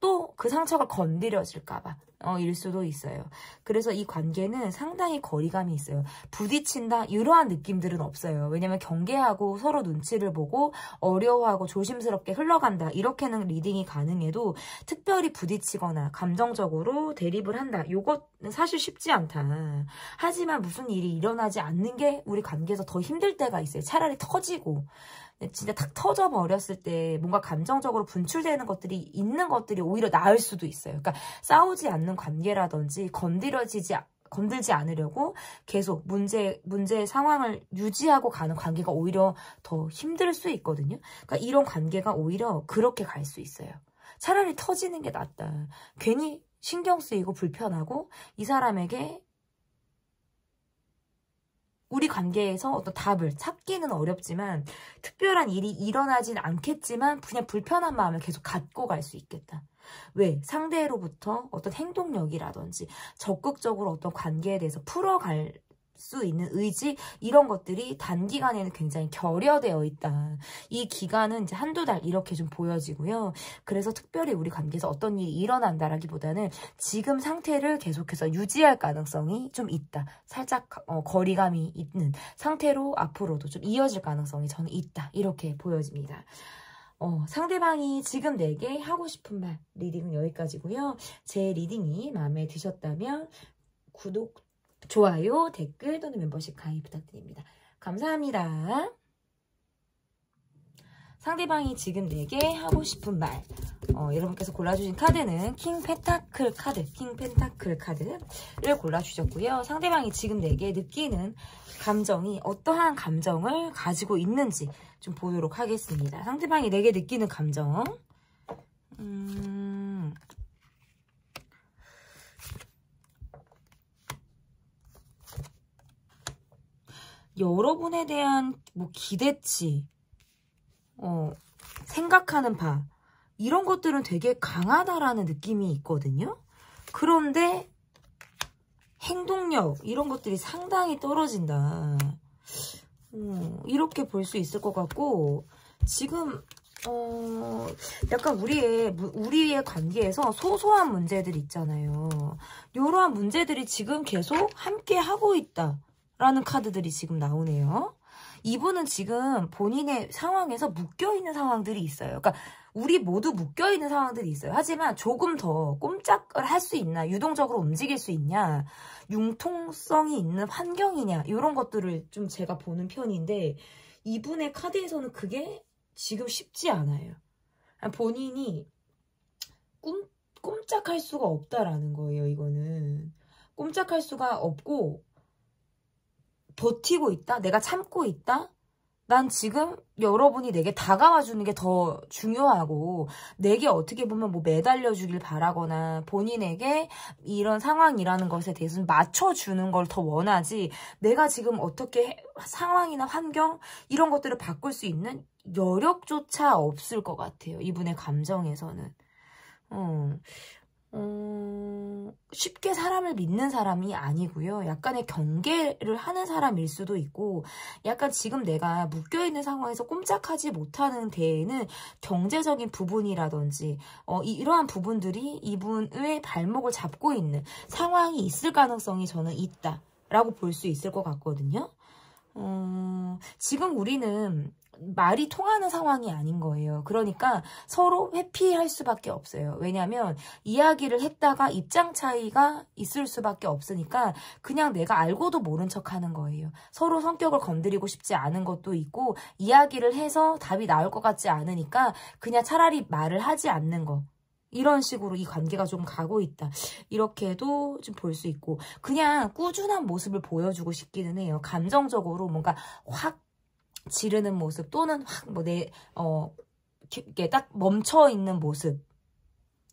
또 그 상처가 건드려질까봐 일 수도 있어요. 그래서 이 관계는 상당히 거리감이 있어요. 부딪힌다 이러한 느낌들은 없어요. 왜냐면 경계하고 서로 눈치를 보고 어려워하고 조심스럽게 흘러간다 이렇게는 리딩이 가능해도 특별히 부딪히거나 감정적으로 대립을 한다 이것은 사실 쉽지 않다. 하지만 무슨 일이 일어나지 않는 게 우리 관계에서 더 힘들 때가 있어요. 차라리 터지고 진짜 탁 터져버렸을 때 뭔가 감정적으로 분출되는 것들이 있는 것들이 오히려 나을 수도 있어요. 그러니까 싸우지 않는 관계라든지 건들지 않으려고 계속 문제의 상황을 유지하고 가는 관계가 오히려 더 힘들 수 있거든요. 그러니까 이런 관계가 오히려 그렇게 갈 수 있어요. 차라리 터지는 게 낫다. 괜히 신경 쓰이고 불편하고 이 사람에게 우리 관계에서 어떤 답을 찾기는 어렵지만 특별한 일이 일어나진 않겠지만 그냥 불편한 마음을 계속 갖고 갈 수 있겠다. 왜? 상대로부터 어떤 행동력이라든지 적극적으로 어떤 관계에 대해서 풀어갈 수 있는 의지 이런 것들이 단기간에는 굉장히 결여되어 있다. 이 기간은 이제 한두 달 이렇게 좀 보여지고요. 그래서 특별히 우리 관계에서 어떤 일이 일어난다라기보다는 지금 상태를 계속해서 유지할 가능성이 좀 있다. 살짝 거리감이 있는 상태로 앞으로도 좀 이어질 가능성이 저는 있다. 이렇게 보여집니다. 상대방이 지금 내게 하고 싶은 말 리딩은 여기까지고요. 제 리딩이 마음에 드셨다면 구독, 좋아요, 댓글 또는 멤버십 가입 부탁드립니다. 감사합니다. 상대방이 지금 내게 하고 싶은 말 여러분께서 골라주신 카드는 킹 펜타클 카드를 골라주셨고요. 상대방이 지금 내게 느끼는 감정이 어떠한 감정을 가지고 있는지 좀 보도록 하겠습니다. 상대방이 내게 느끼는 감정 여러분에 대한 뭐 기대치, 생각하는 바, 이런 것들은 되게 강하다라는 느낌이 있거든요. 그런데 행동력, 이런 것들이 상당히 떨어진다. 이렇게 볼 수 있을 것 같고, 지금 약간 우리의 관계에서 소소한 문제들 있잖아요. 이러한 문제들이 지금 계속 함께 하고 있다라는 카드들이 지금 나오네요. 이분은 지금 본인의 상황에서 묶여있는 상황들이 있어요. 그러니까 우리 모두 묶여있는 상황들이 있어요. 하지만 조금 더 꼼짝을 할 수 있나, 유동적으로 움직일 수 있냐, 융통성이 있는 환경이냐, 이런 것들을 좀 제가 보는 편인데, 이분의 카드에서는 그게 지금 쉽지 않아요. 본인이 꼼짝할 수가 없다라는 거예요. 이거는 꼼짝할 수가 없고 버티고 있다? 내가 참고 있다? 난 지금 여러분이 내게 다가와 주는 게 더 중요하고, 내게 어떻게 보면 뭐 매달려 주길 바라거나 본인에게 이런 상황이라는 것에 대해서 맞춰주는 걸 더 원하지, 내가 지금 어떻게 상황이나 환경 이런 것들을 바꿀 수 있는 여력조차 없을 것 같아요. 이분의 감정에서는. 쉽게 사람을 믿는 사람이 아니고요. 약간의 경계를 하는 사람일 수도 있고, 약간 지금 내가 묶여있는 상황에서 꼼짝하지 못하는 데에는 경제적인 부분이라든지 이러한 부분들이 이분의 발목을 잡고 있는 상황이 있을 가능성이 저는 있다라고 볼 수 있을 것 같거든요. 지금 우리는 말이 통하는 상황이 아닌 거예요. 그러니까 서로 회피할 수밖에 없어요. 왜냐하면 이야기를 했다가 입장 차이가 있을 수밖에 없으니까 그냥 내가 알고도 모른 척 하는 거예요. 서로 성격을 건드리고 싶지 않은 것도 있고, 이야기를 해서 답이 나올 것 같지 않으니까 그냥 차라리 말을 하지 않는 거. 이런 식으로 이 관계가 좀 가고 있다. 이렇게도 좀 볼 수 있고, 그냥 꾸준한 모습을 보여주고 싶기는 해요. 감정적으로 뭔가 확 지르는 모습, 또는 확 이렇게 딱 멈춰있는 모습,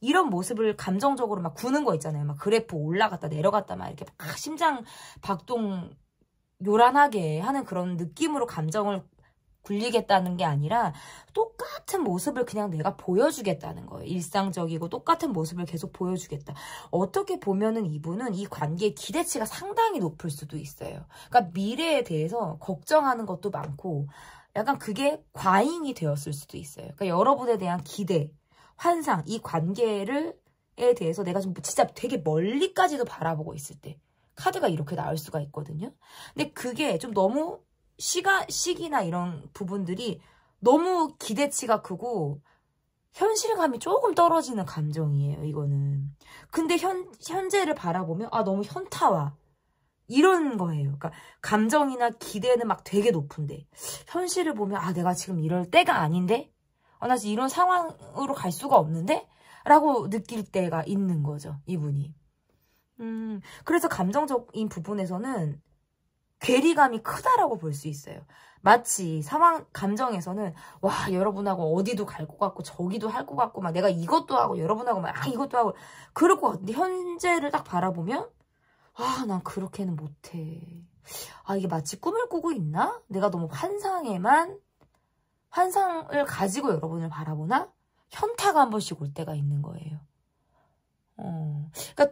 이런 모습을 감정적으로 막 구는 거 있잖아요. 막 그래프 올라갔다 내려갔다 막 이렇게 막 심장 박동 요란하게 하는 그런 느낌으로 감정을 굴리겠다는 게 아니라 똑같은 모습을 그냥 내가 보여주겠다는 거예요. 일상적이고 똑같은 모습을 계속 보여주겠다. 어떻게 보면은 이분은 이 관계의 기대치가 상당히 높을 수도 있어요. 그러니까 미래에 대해서 걱정하는 것도 많고, 약간 그게 과잉이 되었을 수도 있어요. 그러니까 여러분에 대한 기대, 환상, 이 관계에 대해서 내가 좀 진짜 되게 멀리까지도 바라보고 있을 때 카드가 이렇게 나올 수가 있거든요. 근데 그게 좀 너무 시기나 이런 부분들이 너무 기대치가 크고 현실감이 조금 떨어지는 감정이에요, 이거는. 근데 현재를 바라보면 너무 현타와 이런 거예요. 그러니까 감정이나 기대는 막 되게 높은데 현실을 보면 내가 지금 이럴 때가 아닌데? 나 지금 이런 상황으로 갈 수가 없는데? 라고 느낄 때가 있는 거죠, 이분이. 그래서 감정적인 부분에서는 괴리감이 크다라고 볼 수 있어요. 마치 감정에서는 여러분하고 어디도 갈 것 같고 저기도 할 것 같고 막 내가 이것도 하고 여러분하고 막 이것도 하고 그럴 것 같은데, 현재를 딱 바라보면 난 그렇게는 못해. 이게 마치 꿈을 꾸고 있나? 내가 너무 환상을 가지고 여러분을 바라보나? 현타가 한 번씩 올 때가 있는 거예요. 그러니까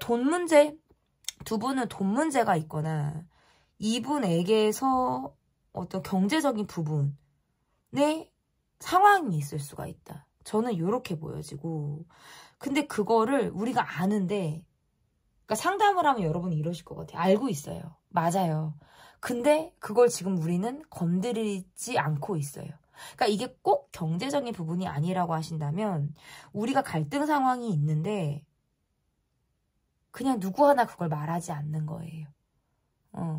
두 분은 돈 문제가 있거나 이분에게서 어떤 경제적인 부분에 상황이 있을 수가 있다. 저는 이렇게 보여지고, 근데 그거를 우리가 아는데, 그러니까 상담을 하면 여러분이 이러실 것 같아요. 알고 있어요. 맞아요. 근데 그걸 지금 우리는 건드리지 않고 있어요. 그러니까 이게 꼭 경제적인 부분이 아니라고 하신다면, 우리가 갈등 상황이 있는데 그냥 누구 하나 그걸 말하지 않는 거예요.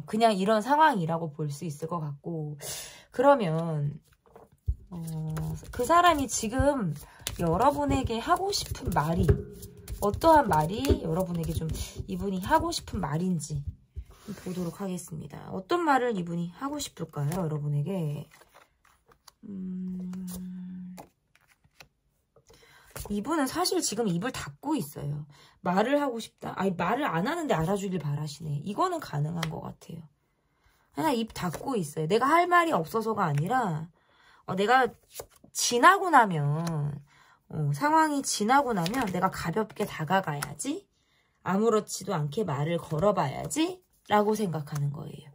그냥 이런 상황이라고 볼 수 있을 것 같고, 그러면 그 사람이 지금 여러분에게 하고 싶은 말이, 어떠한 말이 여러분에게 좀 이분이 하고 싶은 말인지 보도록 하겠습니다. 어떤 말을 이분이 하고 싶을까요, 여러분에게? 이분은 사실 지금 입을 닫고 있어요. 말을 하고 싶다. 말을 안 하는데 알아주길 바라시네. 이거는 가능한 것 같아요. 그냥 입 닫고 있어요. 내가 할 말이 없어서가 아니라 내가 지나고 나면 상황이 지나고 나면 내가 가볍게 다가가야지. 아무렇지도 않게 말을 걸어봐야지 라고 생각하는 거예요.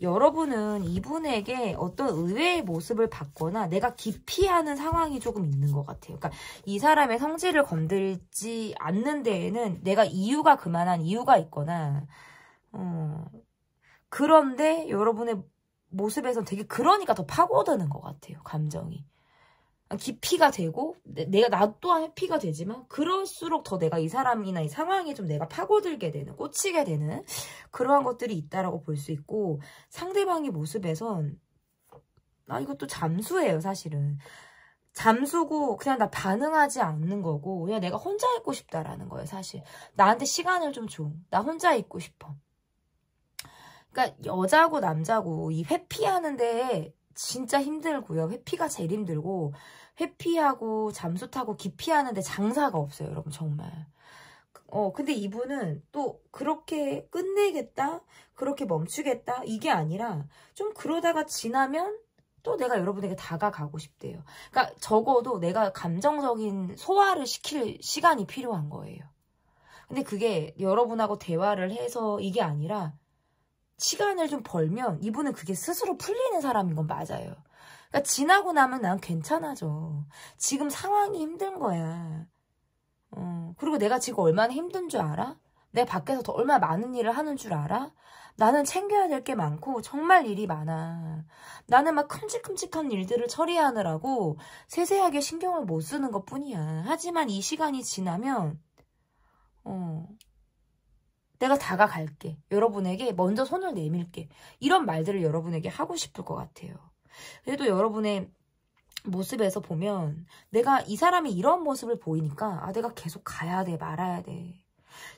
여러분은 이분에게 어떤 의외의 모습을 받거나 내가 기피하는 상황이 조금 있는 것 같아요. 그러니까 이 사람의 성질을 건들지 않는 데에는 내가 이유가 그만한 이유가 있거나 그런데 여러분의 모습에선 되게 그러니까 더 파고드는 것 같아요. 감정이. 기피가 되고 나 또한 회피가 되지만 그럴수록 더 내가 이 사람이나 이 상황에 좀 내가 파고들게 되는 꽂히게 되는 그러한 것들이 있다라고 볼 수 있고 상대방의 모습에선 이것도 잠수예요. 사실은 잠수고 그냥 나 반응하지 않는 거고 그냥 내가 혼자 있고 싶다라는 거예요. 사실 나한테 시간을 좀 줘. 나 혼자 있고 싶어. 그러니까 여자고 남자고 이 회피하는데 진짜 힘들고요. 회피가 제일 힘들고 회피하고 잠수 타고 기피하는데 장사가 없어요. 여러분 정말. 근데 이분은 또 그렇게 끝내겠다? 그렇게 멈추겠다? 이게 아니라 좀 그러다가 지나면 또 내가 여러분에게 다가가고 싶대요. 그러니까 적어도 내가 감정적인 소화를 시킬 시간이 필요한 거예요. 근데 그게 여러분하고 대화를 해서 이게 아니라 시간을 좀 벌면 이분은 그게 스스로 풀리는 사람인 건 맞아요. 그러니까 지나고 나면 난 괜찮아져. 지금 상황이 힘든 거야. 그리고 내가 지금 얼마나 힘든 줄 알아? 내가 밖에서 더 얼마나 많은 일을 하는 줄 알아? 나는 챙겨야 될 게 많고 정말 일이 많아. 나는 막 큼직큼직한 일들을 처리하느라고 세세하게 신경을 못 쓰는 것뿐이야. 하지만 이 시간이 지나면 내가 다가갈게. 여러분에게 먼저 손을 내밀게. 이런 말들을 여러분에게 하고 싶을 것 같아요. 그래도 여러분의 모습에서 보면 내가 이 사람이 이런 모습을 보이니까 내가 계속 가야 돼 말아야 돼.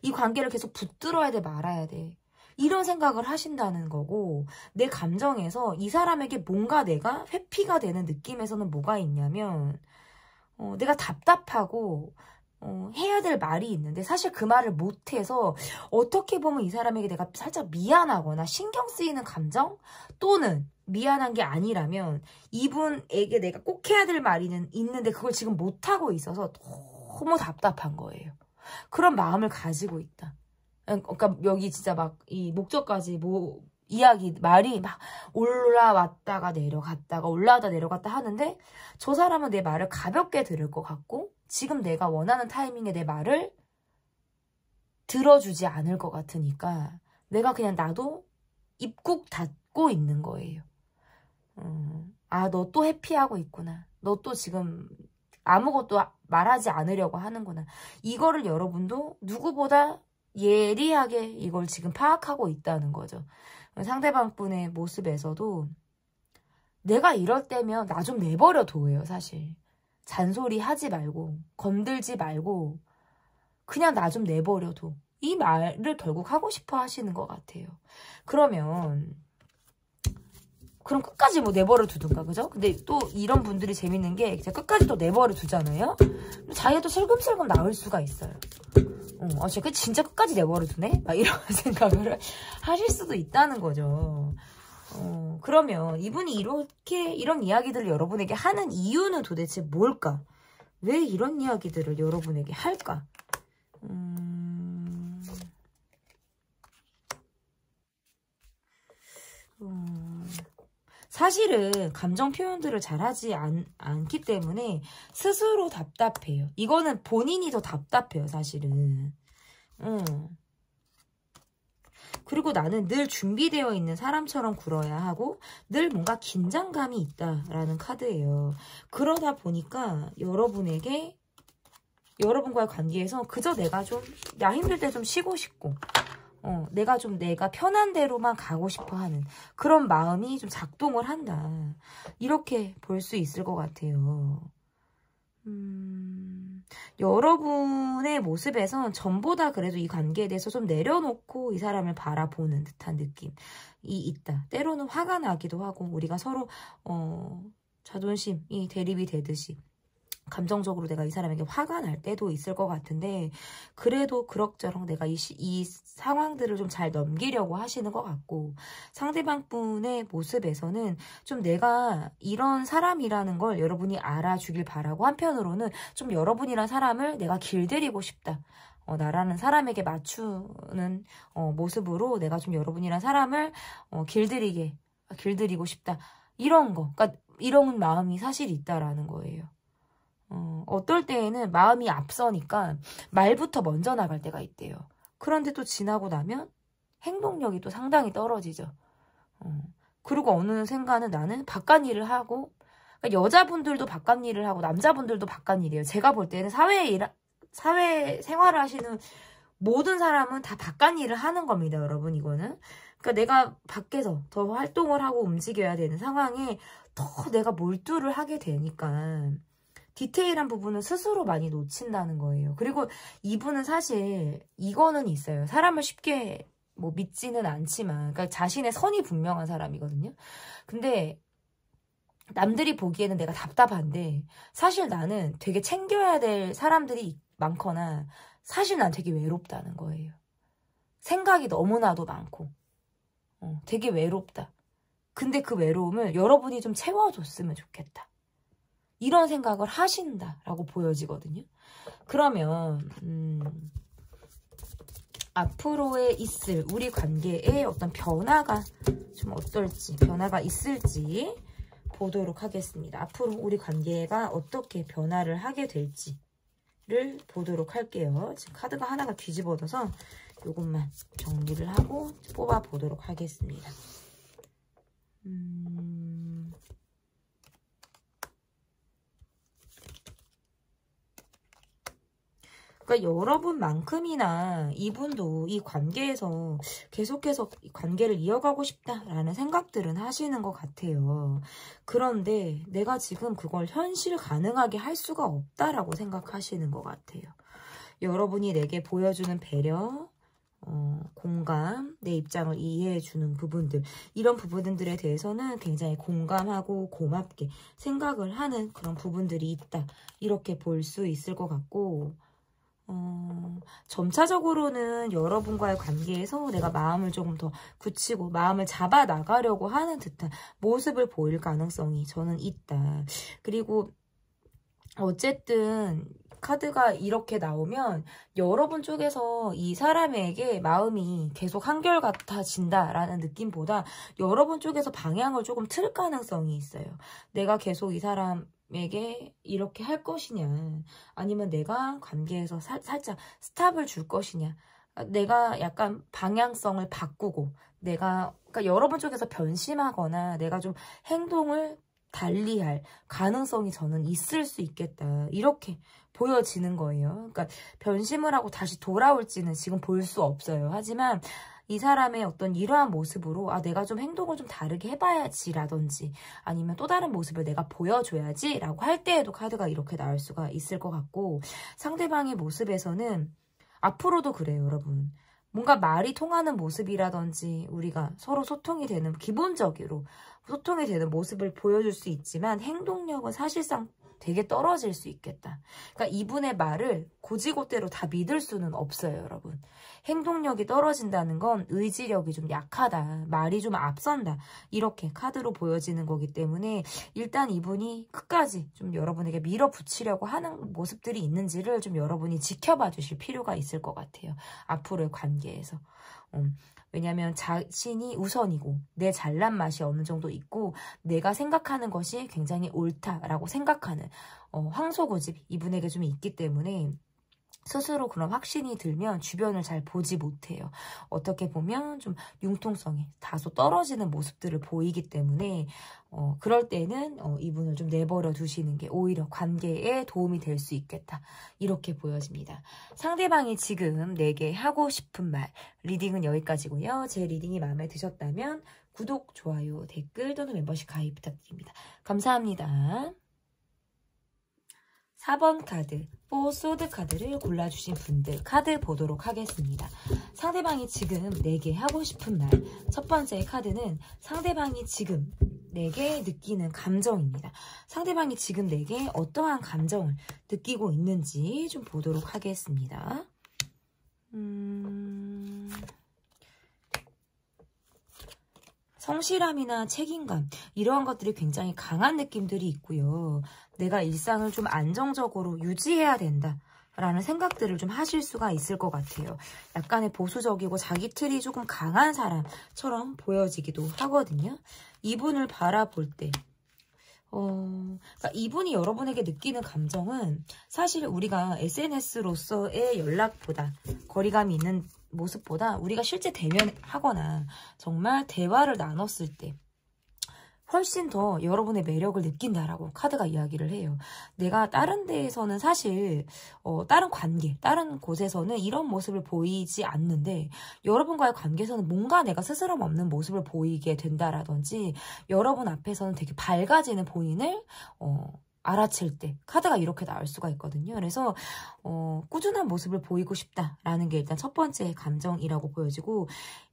이 관계를 계속 붙들어야 돼 말아야 돼. 이런 생각을 하신다는 거고 내 감정에서 이 사람에게 뭔가 내가 회피가 되는 느낌에서는 뭐가 있냐면 내가 답답하고 해야 될 말이 있는데 사실 그 말을 못해서 어떻게 보면 이 사람에게 내가 살짝 미안하거나 신경 쓰이는 감정 또는 미안한 게 아니라면 이분에게 내가 꼭 해야 될 말이 있는데 그걸 지금 못하고 있어서 너무 답답한 거예요. 그런 마음을 가지고 있다. 그러니까 여기 진짜 막 이 목적까지 말이 막 올라왔다가 내려갔다가 올라왔다 내려갔다 하는데 저 사람은 내 말을 가볍게 들을 것 같고 지금 내가 원하는 타이밍에 내 말을 들어주지 않을 것 같으니까 내가 그냥 나도 입국 닫고 있는 거예요. 너 또 회피하고 있구나. 너 또 지금 아무것도 말하지 않으려고 하는구나. 이거를 여러분도 누구보다 예리하게 이걸 지금 파악하고 있다는 거죠. 상대방 분의 모습에서도 내가 이럴 때면 나 좀 내버려 둬요. 사실 잔소리 하지 말고 건들지 말고 그냥 나 좀 내버려 둬. 이 말을 결국 하고 싶어 하시는 것 같아요. 그럼 끝까지 뭐 내버려 두든가, 그죠? 근데 또 이런 분들이 재밌는 게 끝까지 또 내버려 두잖아요? 자기가 또 슬금슬금 나올 수가 있어요. 진짜 끝까지 내버려 두네? 막 이런 생각을 하실 수도 있다는 거죠. 그러면 이분이 이런 이야기들을 여러분에게 하는 이유는 도대체 뭘까? 왜 이런 이야기들을 여러분에게 할까? 사실은 감정 표현들을 잘하지 않기 때문에 스스로 답답해요. 이거는 본인이 더 답답해요, 사실은. 그리고 나는 늘 준비되어 있는 사람처럼 굴어야 하고 늘 뭔가 긴장감이 있다라는 카드예요. 그러다 보니까 여러분과의 관계에서 그저 내가 나 힘들 때 좀 쉬고 싶고 내가 편한 대로만 가고 싶어 하는 그런 마음이 좀 작동을 한다. 이렇게 볼 수 있을 것 같아요. 여러분의 모습에선 전보다 그래도 이 관계에 대해서 좀 내려놓고 이 사람을 바라보는 듯한 느낌이 있다. 때로는 화가 나기도 하고 우리가 서로 자존심이 대립이 되듯이 감정적으로 내가 이 사람에게 화가 날 때도 있을 것 같은데 그래도 그럭저럭 내가 이 상황들을 좀 잘 넘기려고 하시는 것 같고 상대방 분의 모습에서는 좀 내가 이런 사람이라는 걸 여러분이 알아주길 바라고 한편으로는 좀 여러분이란 사람을 내가 길들이고 싶다. 나라는 사람에게 맞추는 모습으로 내가 좀 여러분이란 사람을 길들이고 싶다. 이런 거. 그러니까 이런 마음이 사실 있다라는 거예요. 어떨 때에는 마음이 앞서니까 말부터 먼저 나갈 때가 있대요. 그런데 또 지나고 나면 행동력이 또 상당히 떨어지죠. 그리고 어느 순간은 나는 바깥 일을 하고 그러니까 여자분들도 바깥 일을 하고 남자분들도 바깥 일이에요. 제가 볼 때는 사회 생활을 하시는 모든 사람은 다 바깥 일을 하는 겁니다. 여러분 이거는. 그러니까 내가 밖에서 더 활동을 하고 움직여야 되는 상황에 더 내가 몰두를 하게 되니까 디테일한 부분은 스스로 많이 놓친다는 거예요. 그리고 이분은 사실 이거는 있어요. 사람을 쉽게 뭐 믿지는 않지만 그러니까 자신의 선이 분명한 사람이거든요. 근데 남들이 보기에는 내가 답답한데 사실 나는 되게 챙겨야 될 사람들이 많거나 사실 난 되게 외롭다는 거예요. 생각이 너무나도 많고 되게 외롭다. 근데 그 외로움을 여러분이 좀 채워줬으면 좋겠다. 이런 생각을 하신다라고 보여지거든요. 그러면 앞으로에 있을 우리 관계에 어떤 변화가 좀 어떨지, 변화가 있을지 보도록 하겠습니다. 앞으로 우리 관계가 어떻게 변화를 하게 될지를 보도록 할게요. 지금 카드가 하나가 뒤집어져서 이것만 정리를 하고 뽑아보도록 하겠습니다. 그러니까 여러분만큼이나 이분도 이 관계에서 계속해서 관계를 이어가고 싶다라는 생각들은 하시는 것 같아요. 그런데 내가 지금 그걸 현실 가능하게 할 수가 없다라고 생각하시는 것 같아요. 여러분이 내게 보여주는 배려, 공감, 내 입장을 이해해주는 부분들 이런 부분들에 대해서는 굉장히 공감하고 고맙게 생각을 하는 그런 부분들이 있다. 이렇게 볼 수 있을 것 같고 점차적으로는 여러분과의 관계에서 내가 마음을 조금 더 굳히고 마음을 잡아 나가려고 하는 듯한 모습을 보일 가능성이 저는 있다. 그리고 어쨌든 카드가 이렇게 나오면 여러분 쪽에서 이 사람에게 마음이 계속 한결같아진다라는 느낌보다 여러분 쪽에서 방향을 조금 틀 가능성이 있어요. 내가 계속 이 사람에게 이렇게 할 것이냐 아니면 내가 관계에서 살짝 스탑을 줄 것이냐 내가 약간 방향성을 바꾸고 그러니까 여러분 쪽에서 변심하거나 내가 좀 행동을 달리할 가능성이 저는 있을 수 있겠다. 이렇게 보여지는 거예요. 그러니까 변심을 하고 다시 돌아올지는 지금 볼 수 없어요. 하지만 이 사람의 어떤 이러한 모습으로 내가 좀 행동을 좀 다르게 해봐야지 라든지 아니면 또 다른 모습을 내가 보여줘야지 라고 할 때에도 카드가 이렇게 나올 수가 있을 것 같고 상대방의 모습에서는 앞으로도 그래요. 여러분. 뭔가 말이 통하는 모습이라든지 우리가 서로 소통이 되는 기본적으로 소통이 되는 모습을 보여줄 수 있지만 행동력은 사실상 되게 떨어질 수 있겠다. 그러니까 이분의 말을 고지고대로 다 믿을 수는 없어요, 여러분. 행동력이 떨어진다는 건 의지력이 좀 약하다, 말이 좀 앞선다 이렇게 카드로 보여지는 거기 때문에 일단 이분이 끝까지 좀 여러분에게 밀어붙이려고 하는 모습들이 있는지를 좀 여러분이 지켜봐 주실 필요가 있을 것 같아요. 앞으로의 관계에서. 왜냐면 자신이 우선이고 내 잘난 맛이 어느 정도 있고 내가 생각하는 것이 굉장히 옳다라고 생각하는 황소고집 이분에게 좀 있기 때문에 스스로 그런 확신이 들면 주변을 잘 보지 못해요. 어떻게 보면 좀 융통성이 다소 떨어지는 모습들을 보이기 때문에 그럴 때는 이분을 좀 내버려 두시는 게 오히려 관계에 도움이 될 수 있겠다. 이렇게 보여집니다. 상대방이 지금 내게 하고 싶은 말 리딩은 여기까지고요. 제 리딩이 마음에 드셨다면 구독, 좋아요, 댓글 또는 멤버십 가입 부탁드립니다. 감사합니다. 4번 카드, 4 소드 카드를 골라주신 분들 카드 보도록 하겠습니다. 상대방이 지금 내게 하고 싶은 말. 첫 번째 카드는 상대방이 지금 내게 느끼는 감정입니다. 상대방이 지금 내게 어떠한 감정을 느끼고 있는지 좀 보도록 하겠습니다. 성실함이나 책임감 이러한 것들이 굉장히 강한 느낌들이 있고요. 내가 일상을 좀 안정적으로 유지해야 된다 라는 생각들을 좀 하실 수가 있을 것 같아요. 약간의 보수적이고 자기 틀이 조금 강한 사람처럼 보여지기도 하거든요. 이분을 바라볼 때 그러니까 이분이 여러분에게 느끼는 감정은 사실 우리가 SNS로서의 연락보다 거리감이 있는 모습보다 우리가 실제 대면하거나 정말 대화를 나눴을 때 훨씬 더 여러분의 매력을 느낀다라고 카드가 이야기를 해요. 내가 다른 데에서는 사실 다른 관계, 다른 곳에서는 이런 모습을 보이지 않는데 여러분과의 관계에서는 뭔가 내가 스스럼 없는 모습을 보이게 된다라든지 여러분 앞에서는 되게 밝아지는 본인을 알아챌 때 카드가 이렇게 나올 수가 있거든요. 그래서 꾸준한 모습을 보이고 싶다라는 게 일단 첫 번째 감정이라고 보여지고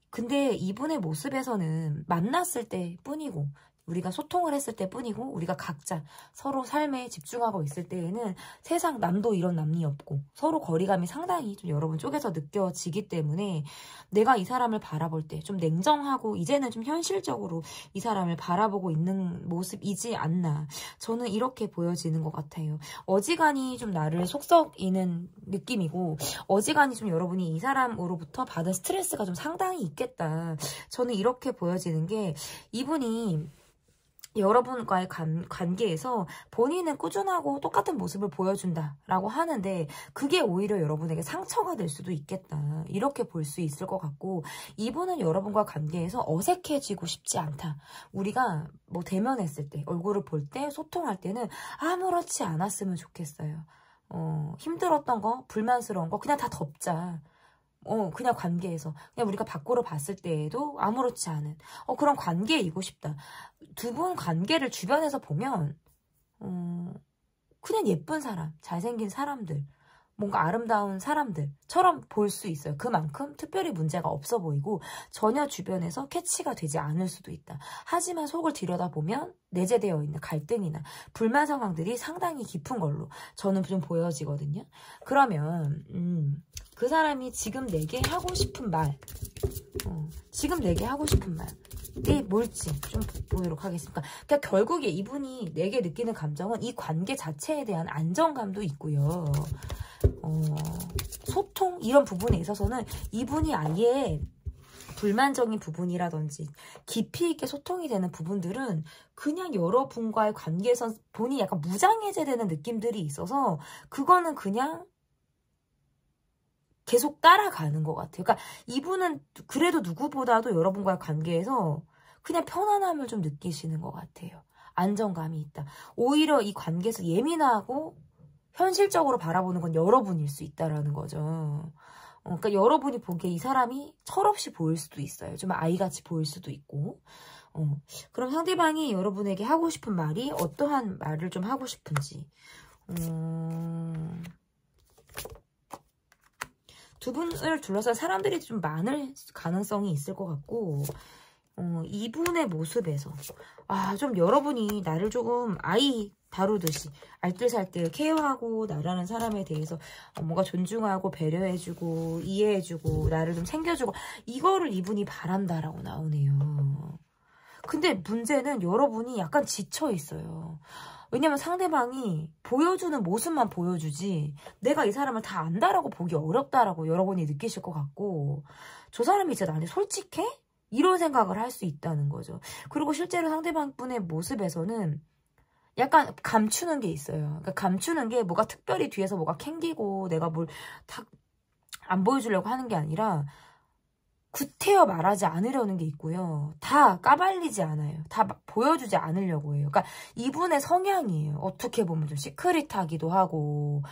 근데 이분의 모습에서는 만났을 때 뿐이고 우리가 소통을 했을 때 뿐이고 우리가 각자 서로 삶에 집중하고 있을 때에는 세상 남도 이런 남이 없고 서로 거리감이 상당히 좀 여러분 쪽에서 느껴지기 때문에 내가 이 사람을 바라볼 때 좀 냉정하고 이제는 좀 현실적으로 이 사람을 바라보고 있는 모습이지 않나 저는 이렇게 보여지는 것 같아요. 어지간히 좀 나를 속썩이는 느낌이고 어지간히 좀 여러분이 이 사람으로부터 받은 스트레스가 좀 상당히 있겠다. 저는 이렇게 보여지는 게 이분이 여러분과의 관계에서 본인은 꾸준하고 똑같은 모습을 보여준다라고 하는데 그게 오히려 여러분에게 상처가 될 수도 있겠다. 이렇게 볼 수 있을 것 같고 이분은 여러분과 관계에서 어색해지고 싶지 않다. 우리가 뭐 대면했을 때 얼굴을 볼 때 소통할 때는 아무렇지 않았으면 좋겠어요. 힘들었던 거 불만스러운 거 그냥 다 덮자. 그냥 관계에서 그냥 우리가 밖으로 봤을 때에도 아무렇지 않은 그런 관계이고 싶다. 두 분 관계를 주변에서 보면 그냥 예쁜 사람, 잘생긴 사람들, 뭔가 아름다운 사람들처럼 볼 수 있어요. 그만큼 특별히 문제가 없어 보이고 전혀 주변에서 캐치가 되지 않을 수도 있다. 하지만 속을 들여다보면 내재되어 있는 갈등이나 불만 상황들이 상당히 깊은 걸로 저는 좀 보여지거든요. 그러면 그 사람이 지금 내게 하고 싶은 말 지금 내게 하고 싶은 말이 뭘지 좀 보도록 하겠습니다. 그러니까 결국에 이분이 내게 느끼는 감정은 이 관계 자체에 대한 안정감도 있고요. 소통 이런 부분에 있어서는 이분이 아예 불만적인 부분이라든지 깊이 있게 소통이 되는 부분들은 그냥 여러분과의 관계에서 본인이 약간 무장해제되는 느낌들이 있어서 그거는 그냥 계속 따라가는 것 같아요. 그러니까 이분은 그래도 누구보다도 여러분과의 관계에서 그냥 편안함을 좀 느끼시는 것 같아요. 안정감이 있다. 오히려 이 관계에서 예민하고 현실적으로 바라보는 건 여러분일 수 있다라는 거죠. 그러니까 여러분이 보기에 이 사람이 철없이 보일 수도 있어요. 좀 아이같이 보일 수도 있고. 그럼 상대방이 여러분에게 하고 싶은 말이 어떠한 말을 좀 하고 싶은지. 두 분을 둘러싼 사람들이 좀 많을 가능성이 있을 것 같고 이분의 모습에서 좀 여러분이 나를 조금 아이 다루듯이 알뜰살뜰 케어하고 나라는 사람에 대해서 뭔가 존중하고 배려해주고 이해해주고 나를 좀 챙겨주고 이거를 이분이 바란다라고 나오네요. 근데 문제는 여러분이 약간 지쳐있어요. 왜냐면 상대방이 보여주는 모습만 보여주지 내가 이 사람을 다 안다라고 보기 어렵다라고 여러분이 느끼실 것 같고 저 사람이 진짜 나한테 솔직해? 이런 생각을 할 수 있다는 거죠. 그리고 실제로 상대방분의 모습에서는 약간 감추는 게 있어요. 그러니까 감추는 게 뭐가 특별히 뒤에서 뭐가 캥기고 내가 뭘 다 안 보여주려고 하는 게 아니라 구태여 말하지 않으려는 게 있고요. 다 까발리지 않아요. 다 보여주지 않으려고 해요. 그러니까 이분의 성향이에요. 어떻게 보면 좀 시크릿하기도 하고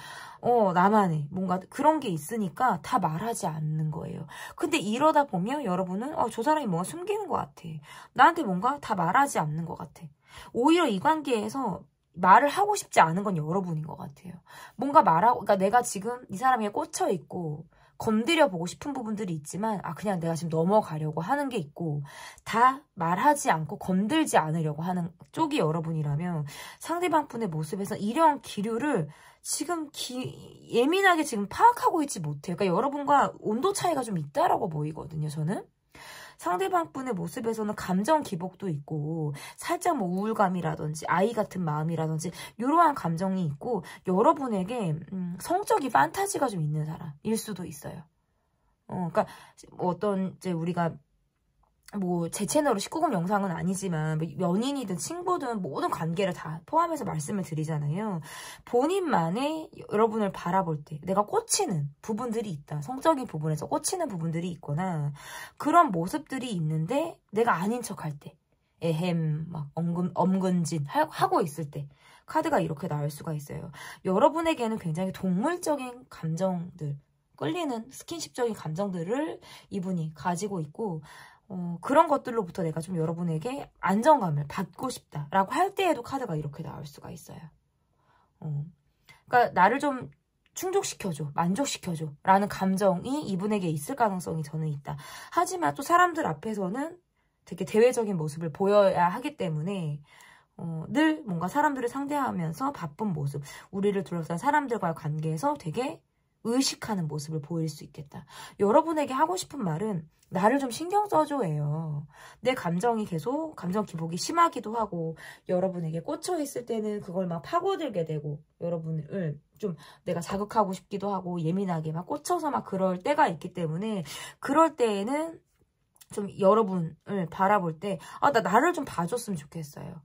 나만의 뭔가 그런 게 있으니까 다 말하지 않는 거예요. 근데 이러다 보면 여러분은 저 사람이 뭔가 숨기는 것 같아. 나한테 뭔가 다 말하지 않는 것 같아. 오히려 이 관계에서 말을 하고 싶지 않은 건 여러분인 것 같아요. 뭔가 말하고 그러니까 내가 지금 이 사람에게 꽂혀 있고 건드려 보고 싶은 부분들이 있지만 그냥 내가 지금 넘어가려고 하는 게 있고 다 말하지 않고 건들지 않으려고 하는 쪽이 여러분이라면 상대방 분의 모습에서 이런 기류를 지금 예민하게 지금 파악하고 있지 못해요. 그러니까 여러분과 온도 차이가 좀 있다라고 보이거든요, 저는. 상대방 분의 모습에서는 감정 기복도 있고 살짝 뭐 우울감이라든지 아이 같은 마음이라든지 이러한 감정이 있고 여러분에게 성적인 판타지가 좀 있는 사람일 수도 있어요. 그러니까 뭐 어떤 이제 우리가 뭐 제 채널로 19금 영상은 아니지만 연인이든 친구든 모든 관계를 다 포함해서 말씀을 드리잖아요. 본인만의 여러분을 바라볼 때 내가 꽂히는 부분들이 있다. 성적인 부분에서 꽂히는 부분들이 있거나 그런 모습들이 있는데 내가 아닌 척할 때 에헴 막 엄근진 하고 있을 때 카드가 이렇게 나올 수가 있어요. 여러분에게는 굉장히 동물적인 감정들 끌리는 스킨십적인 감정들을 이분이 가지고 있고 그런 것들로부터 내가 좀 여러분에게 안정감을 받고 싶다라고 할 때에도 카드가 이렇게 나올 수가 있어요. 그러니까 나를 좀 충족시켜줘, 만족시켜줘 라는 감정이 이분에게 있을 가능성이 저는 있다. 하지만 또 사람들 앞에서는 되게 대외적인 모습을 보여야 하기 때문에 늘 뭔가 사람들을 상대하면서 바쁜 모습, 우리를 둘러싼 사람들과의 관계에서 되게 의식하는 모습을 보일 수 있겠다. 여러분에게 하고 싶은 말은 나를 좀 신경 써줘예요. 내 감정이 계속 감정 기복이 심하기도 하고 여러분에게 꽂혀 있을 때는 그걸 막 파고들게 되고 여러분을 좀 내가 자극하고 싶기도 하고 예민하게 막 꽂혀서 막 그럴 때가 있기 때문에 그럴 때에는 좀 여러분을 바라볼 때 나를 좀 봐줬으면 좋겠어요.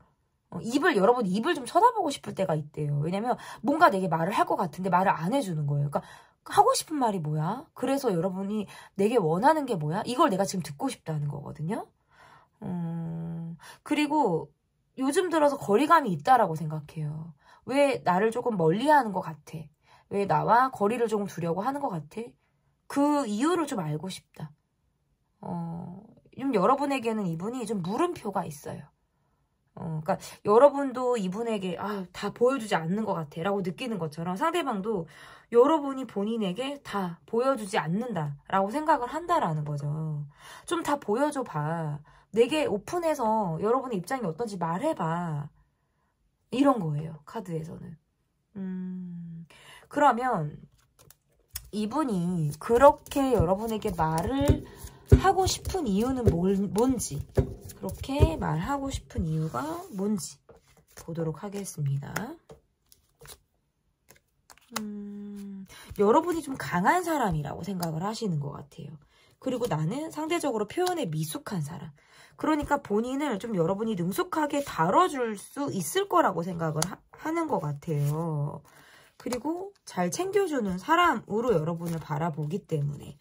여러분 입을 좀 쳐다보고 싶을 때가 있대요. 왜냐면 뭔가 내게 말을 할 것 같은데 말을 안 해주는 거예요. 그러니까 하고 싶은 말이 뭐야? 그래서 여러분이 내게 원하는 게 뭐야? 이걸 내가 지금 듣고 싶다는 거거든요. 그리고 요즘 들어서 거리감이 있다라고 생각해요. 왜 나를 조금 멀리하는 것 같아? 왜 나와 거리를 조금 두려고 하는 것 같아? 그 이유를 좀 알고 싶다. 좀 여러분에게는 이분이 좀 물음표가 있어요. 그러니까 여러분도 이분에게 다 보여주지 않는 것 같아 라고 느끼는 것처럼 상대방도 여러분이 본인에게 다 보여주지 않는다 라고 생각을 한다라는 거죠. 좀 다 보여줘 봐. 내게 오픈해서 여러분의 입장이 어떤지 말해봐. 이런 거예요. 카드에서는. 그러면 이분이 그렇게 여러분에게 말을 하고 싶은 이유는 뭔지, 그렇게 말하고 싶은 이유가 뭔지 보도록 하겠습니다. 여러분이 좀 강한 사람이라고 생각을 하시는 것 같아요. 그리고 나는 상대적으로 표현에 미숙한 사람. 그러니까 본인을 좀 여러분이 능숙하게 다뤄줄 수 있을 거라고 생각을 하는 것 같아요. 그리고 잘 챙겨주는 사람으로 여러분을 바라보기 때문에.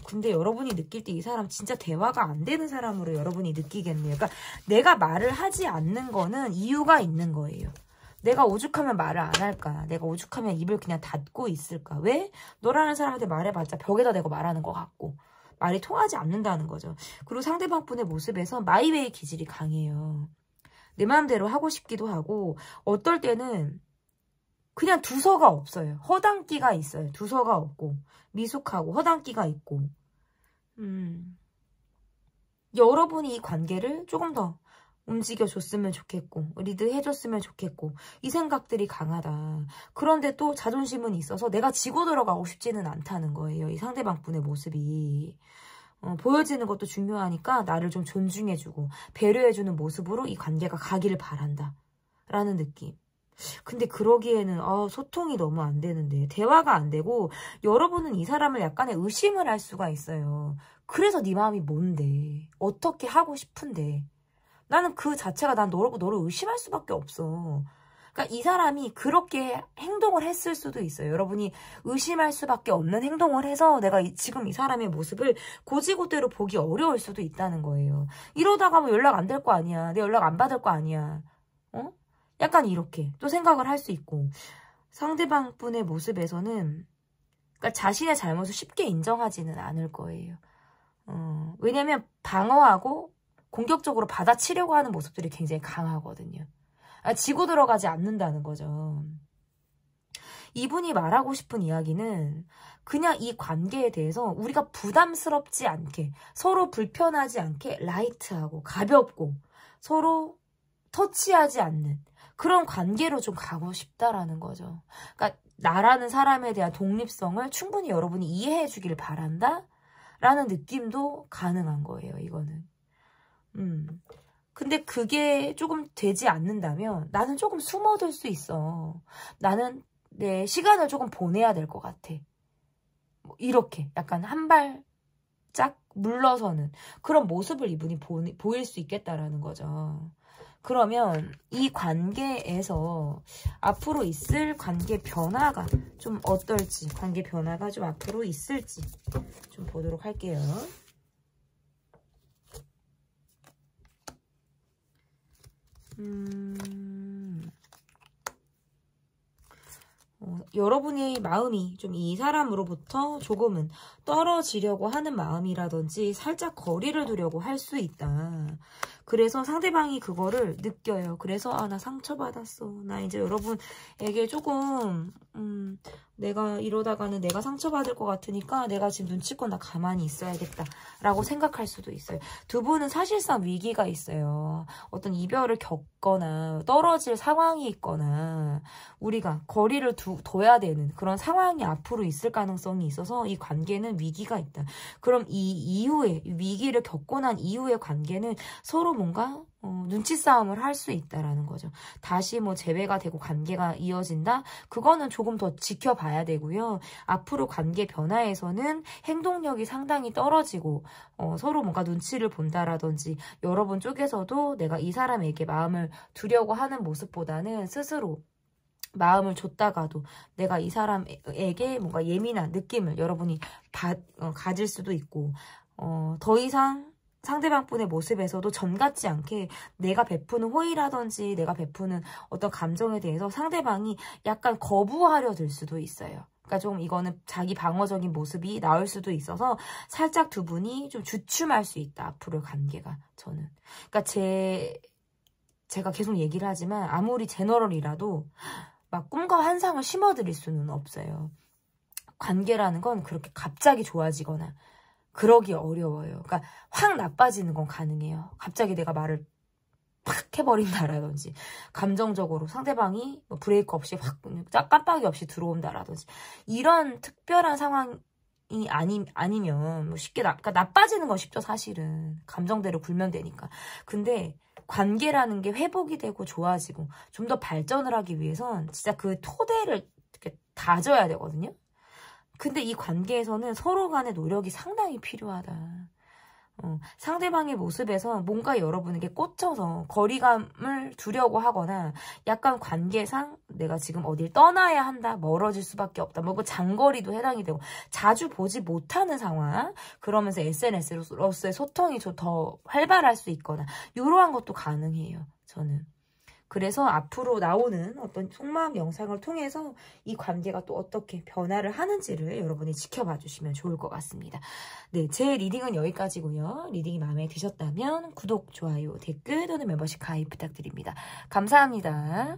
근데 여러분이 느낄 때 이 사람 진짜 대화가 안 되는 사람으로 여러분이 느끼겠네요. 그러니까 내가 말을 하지 않는 거는 이유가 있는 거예요. 내가 오죽하면 말을 안 할까? 내가 오죽하면 입을 그냥 닫고 있을까? 왜? 너라는 사람한테 말해봤자 벽에다 대고 말하는 것 같고 말이 통하지 않는다는 거죠. 그리고 상대방 분의 모습에서 마이웨이 기질이 강해요. 내 마음대로 하고 싶기도 하고 어떨 때는 그냥 두서가 없어요. 허당끼가 있어요. 두서가 없고 미숙하고 허당끼가 있고 여러분이 이 관계를 조금 더 움직여줬으면 좋겠고 리드해줬으면 좋겠고 이 생각들이 강하다. 그런데 또 자존심은 있어서 내가 지고 들어가고 싶지는 않다는 거예요. 이 상대방 분의 모습이. 보여지는 것도 중요하니까 나를 좀 존중해주고 배려해주는 모습으로 이 관계가 가기를 바란다. 라는 느낌. 근데 그러기에는 소통이 너무 안 되는데 대화가 안 되고 여러분은 이 사람을 약간의 의심을 할 수가 있어요. 그래서 네 마음이 뭔데 어떻게 하고 싶은데 나는 그 자체가 난 너를 의심할 수밖에 없어. 그러니까 이 사람이 그렇게 행동을 했을 수도 있어요. 여러분이 의심할 수밖에 없는 행동을 해서 내가 지금 이 사람의 모습을 고지고대로 보기 어려울 수도 있다는 거예요. 이러다가 뭐 연락 안 될 거 아니야. 내 연락 안 받을 거 아니야. 약간 이렇게 또 생각을 할 수 있고 상대방 분의 모습에서는 그러니까 자신의 잘못을 쉽게 인정하지는 않을 거예요. 왜냐면 방어하고 공격적으로 받아치려고 하는 모습들이 굉장히 강하거든요. 지고 들어가지 않는다는 거죠. 이분이 말하고 싶은 이야기는 그냥 이 관계에 대해서 우리가 부담스럽지 않게, 서로 불편하지 않게 라이트하고 가볍고 서로 터치하지 않는 그런 관계로 좀 가고 싶다라는 거죠. 그러니까 나라는 사람에 대한 독립성을 충분히 여러분이 이해해 주길 바란다 라는 느낌도 가능한 거예요, 이거는. 근데 그게 조금 되지 않는다면 나는 조금 숨어들 수 있어. 나는 내 시간을 조금 보내야 될 것 같아. 뭐 이렇게 약간 한 발짝 물러서는 그런 모습을 이분이 보일 수 있겠다라는 거죠. 그러면 이 관계에서 앞으로 있을 관계 변화가 좀 어떨지, 관계 변화가 좀 앞으로 있을지 좀 보도록 할게요. 여러분의 마음이 좀 이 사람으로부터 조금은 떨어지려고 하는 마음이라든지 살짝 거리를 두려고 할 수 있다. 그래서 상대방이 그거를 느껴요. 그래서 나 상처받았어. 나 이제 여러분에게 조금 내가 이러다가는 내가 상처받을 것 같으니까 내가 지금 눈치껏 나 가만히 있어야겠다 라고 생각할 수도 있어요. 두 분은 사실상 위기가 있어요. 어떤 이별을 겪거나 떨어질 상황이 있거나 우리가 거리를 둬야 되는 그런 상황이 앞으로 있을 가능성이 있어서 이 관계는 위기가 있다. 그럼 이 이후에 위기를 겪고 난 이후의 관계는 서로 뭔가 눈치 싸움을 할 수 있다라는 거죠. 다시 뭐 재회가 되고 관계가 이어진다? 그거는 조금 더 지켜봐야 되고요. 앞으로 관계 변화에서는 행동력이 상당히 떨어지고 서로 뭔가 눈치를 본다라든지 여러분 쪽에서도 내가 이 사람에게 마음을 두려고 하는 모습보다는 스스로 마음을 줬다가도 내가 이 사람에게 뭔가 예민한 느낌을 여러분이 가질 수도 있고 더 이상 상대방 분의 모습에서도 전 같지 않게 내가 베푸는 호의라든지 내가 베푸는 어떤 감정에 대해서 상대방이 약간 거부하려 들 수도 있어요. 그러니까 좀 이거는 자기 방어적인 모습이 나올 수도 있어서 살짝 두 분이 좀 주춤할 수 있다. 앞으로의 관계가 저는. 그러니까 제가 계속 얘기를 하지만 아무리 제너럴이라도 막 꿈과 환상을 심어드릴 수는 없어요. 관계라는 건 그렇게 갑자기 좋아지거나 그러기 어려워요. 그러니까 확 나빠지는 건 가능해요. 갑자기 내가 말을 팍 해버린다라든지 감정적으로 상대방이 뭐 브레이크 없이 확 깜빡이 없이 들어온다라든지 이런 특별한 상황이 아니면 뭐 쉽게 그러니까 나빠지는 건 쉽죠. 사실은 감정대로 굴면 되니까. 근데 관계라는 게 회복이 되고 좋아지고 좀 더 발전을 하기 위해선 진짜 그 토대를 이렇게 다져야 되거든요. 근데 이 관계에서는 서로 간의 노력이 상당히 필요하다. 상대방의 모습에서 뭔가 여러분에게 꽂혀서 거리감을 두려고 하거나 약간 관계상 내가 지금 어딜 떠나야 한다, 멀어질 수밖에 없다, 뭐 장거리도 해당이 되고 자주 보지 못하는 상황, 그러면서 SNS로서의 소통이 좀 더 활발할 수 있거나 이러한 것도 가능해요. 저는. 그래서 앞으로 나오는 어떤 속마음 영상을 통해서 이 관계가 또 어떻게 변화를 하는지를 여러분이 지켜봐 주시면 좋을 것 같습니다. 네, 제 리딩은 여기까지고요. 리딩이 마음에 드셨다면 구독, 좋아요, 댓글 또는 멤버십 가입 부탁드립니다. 감사합니다.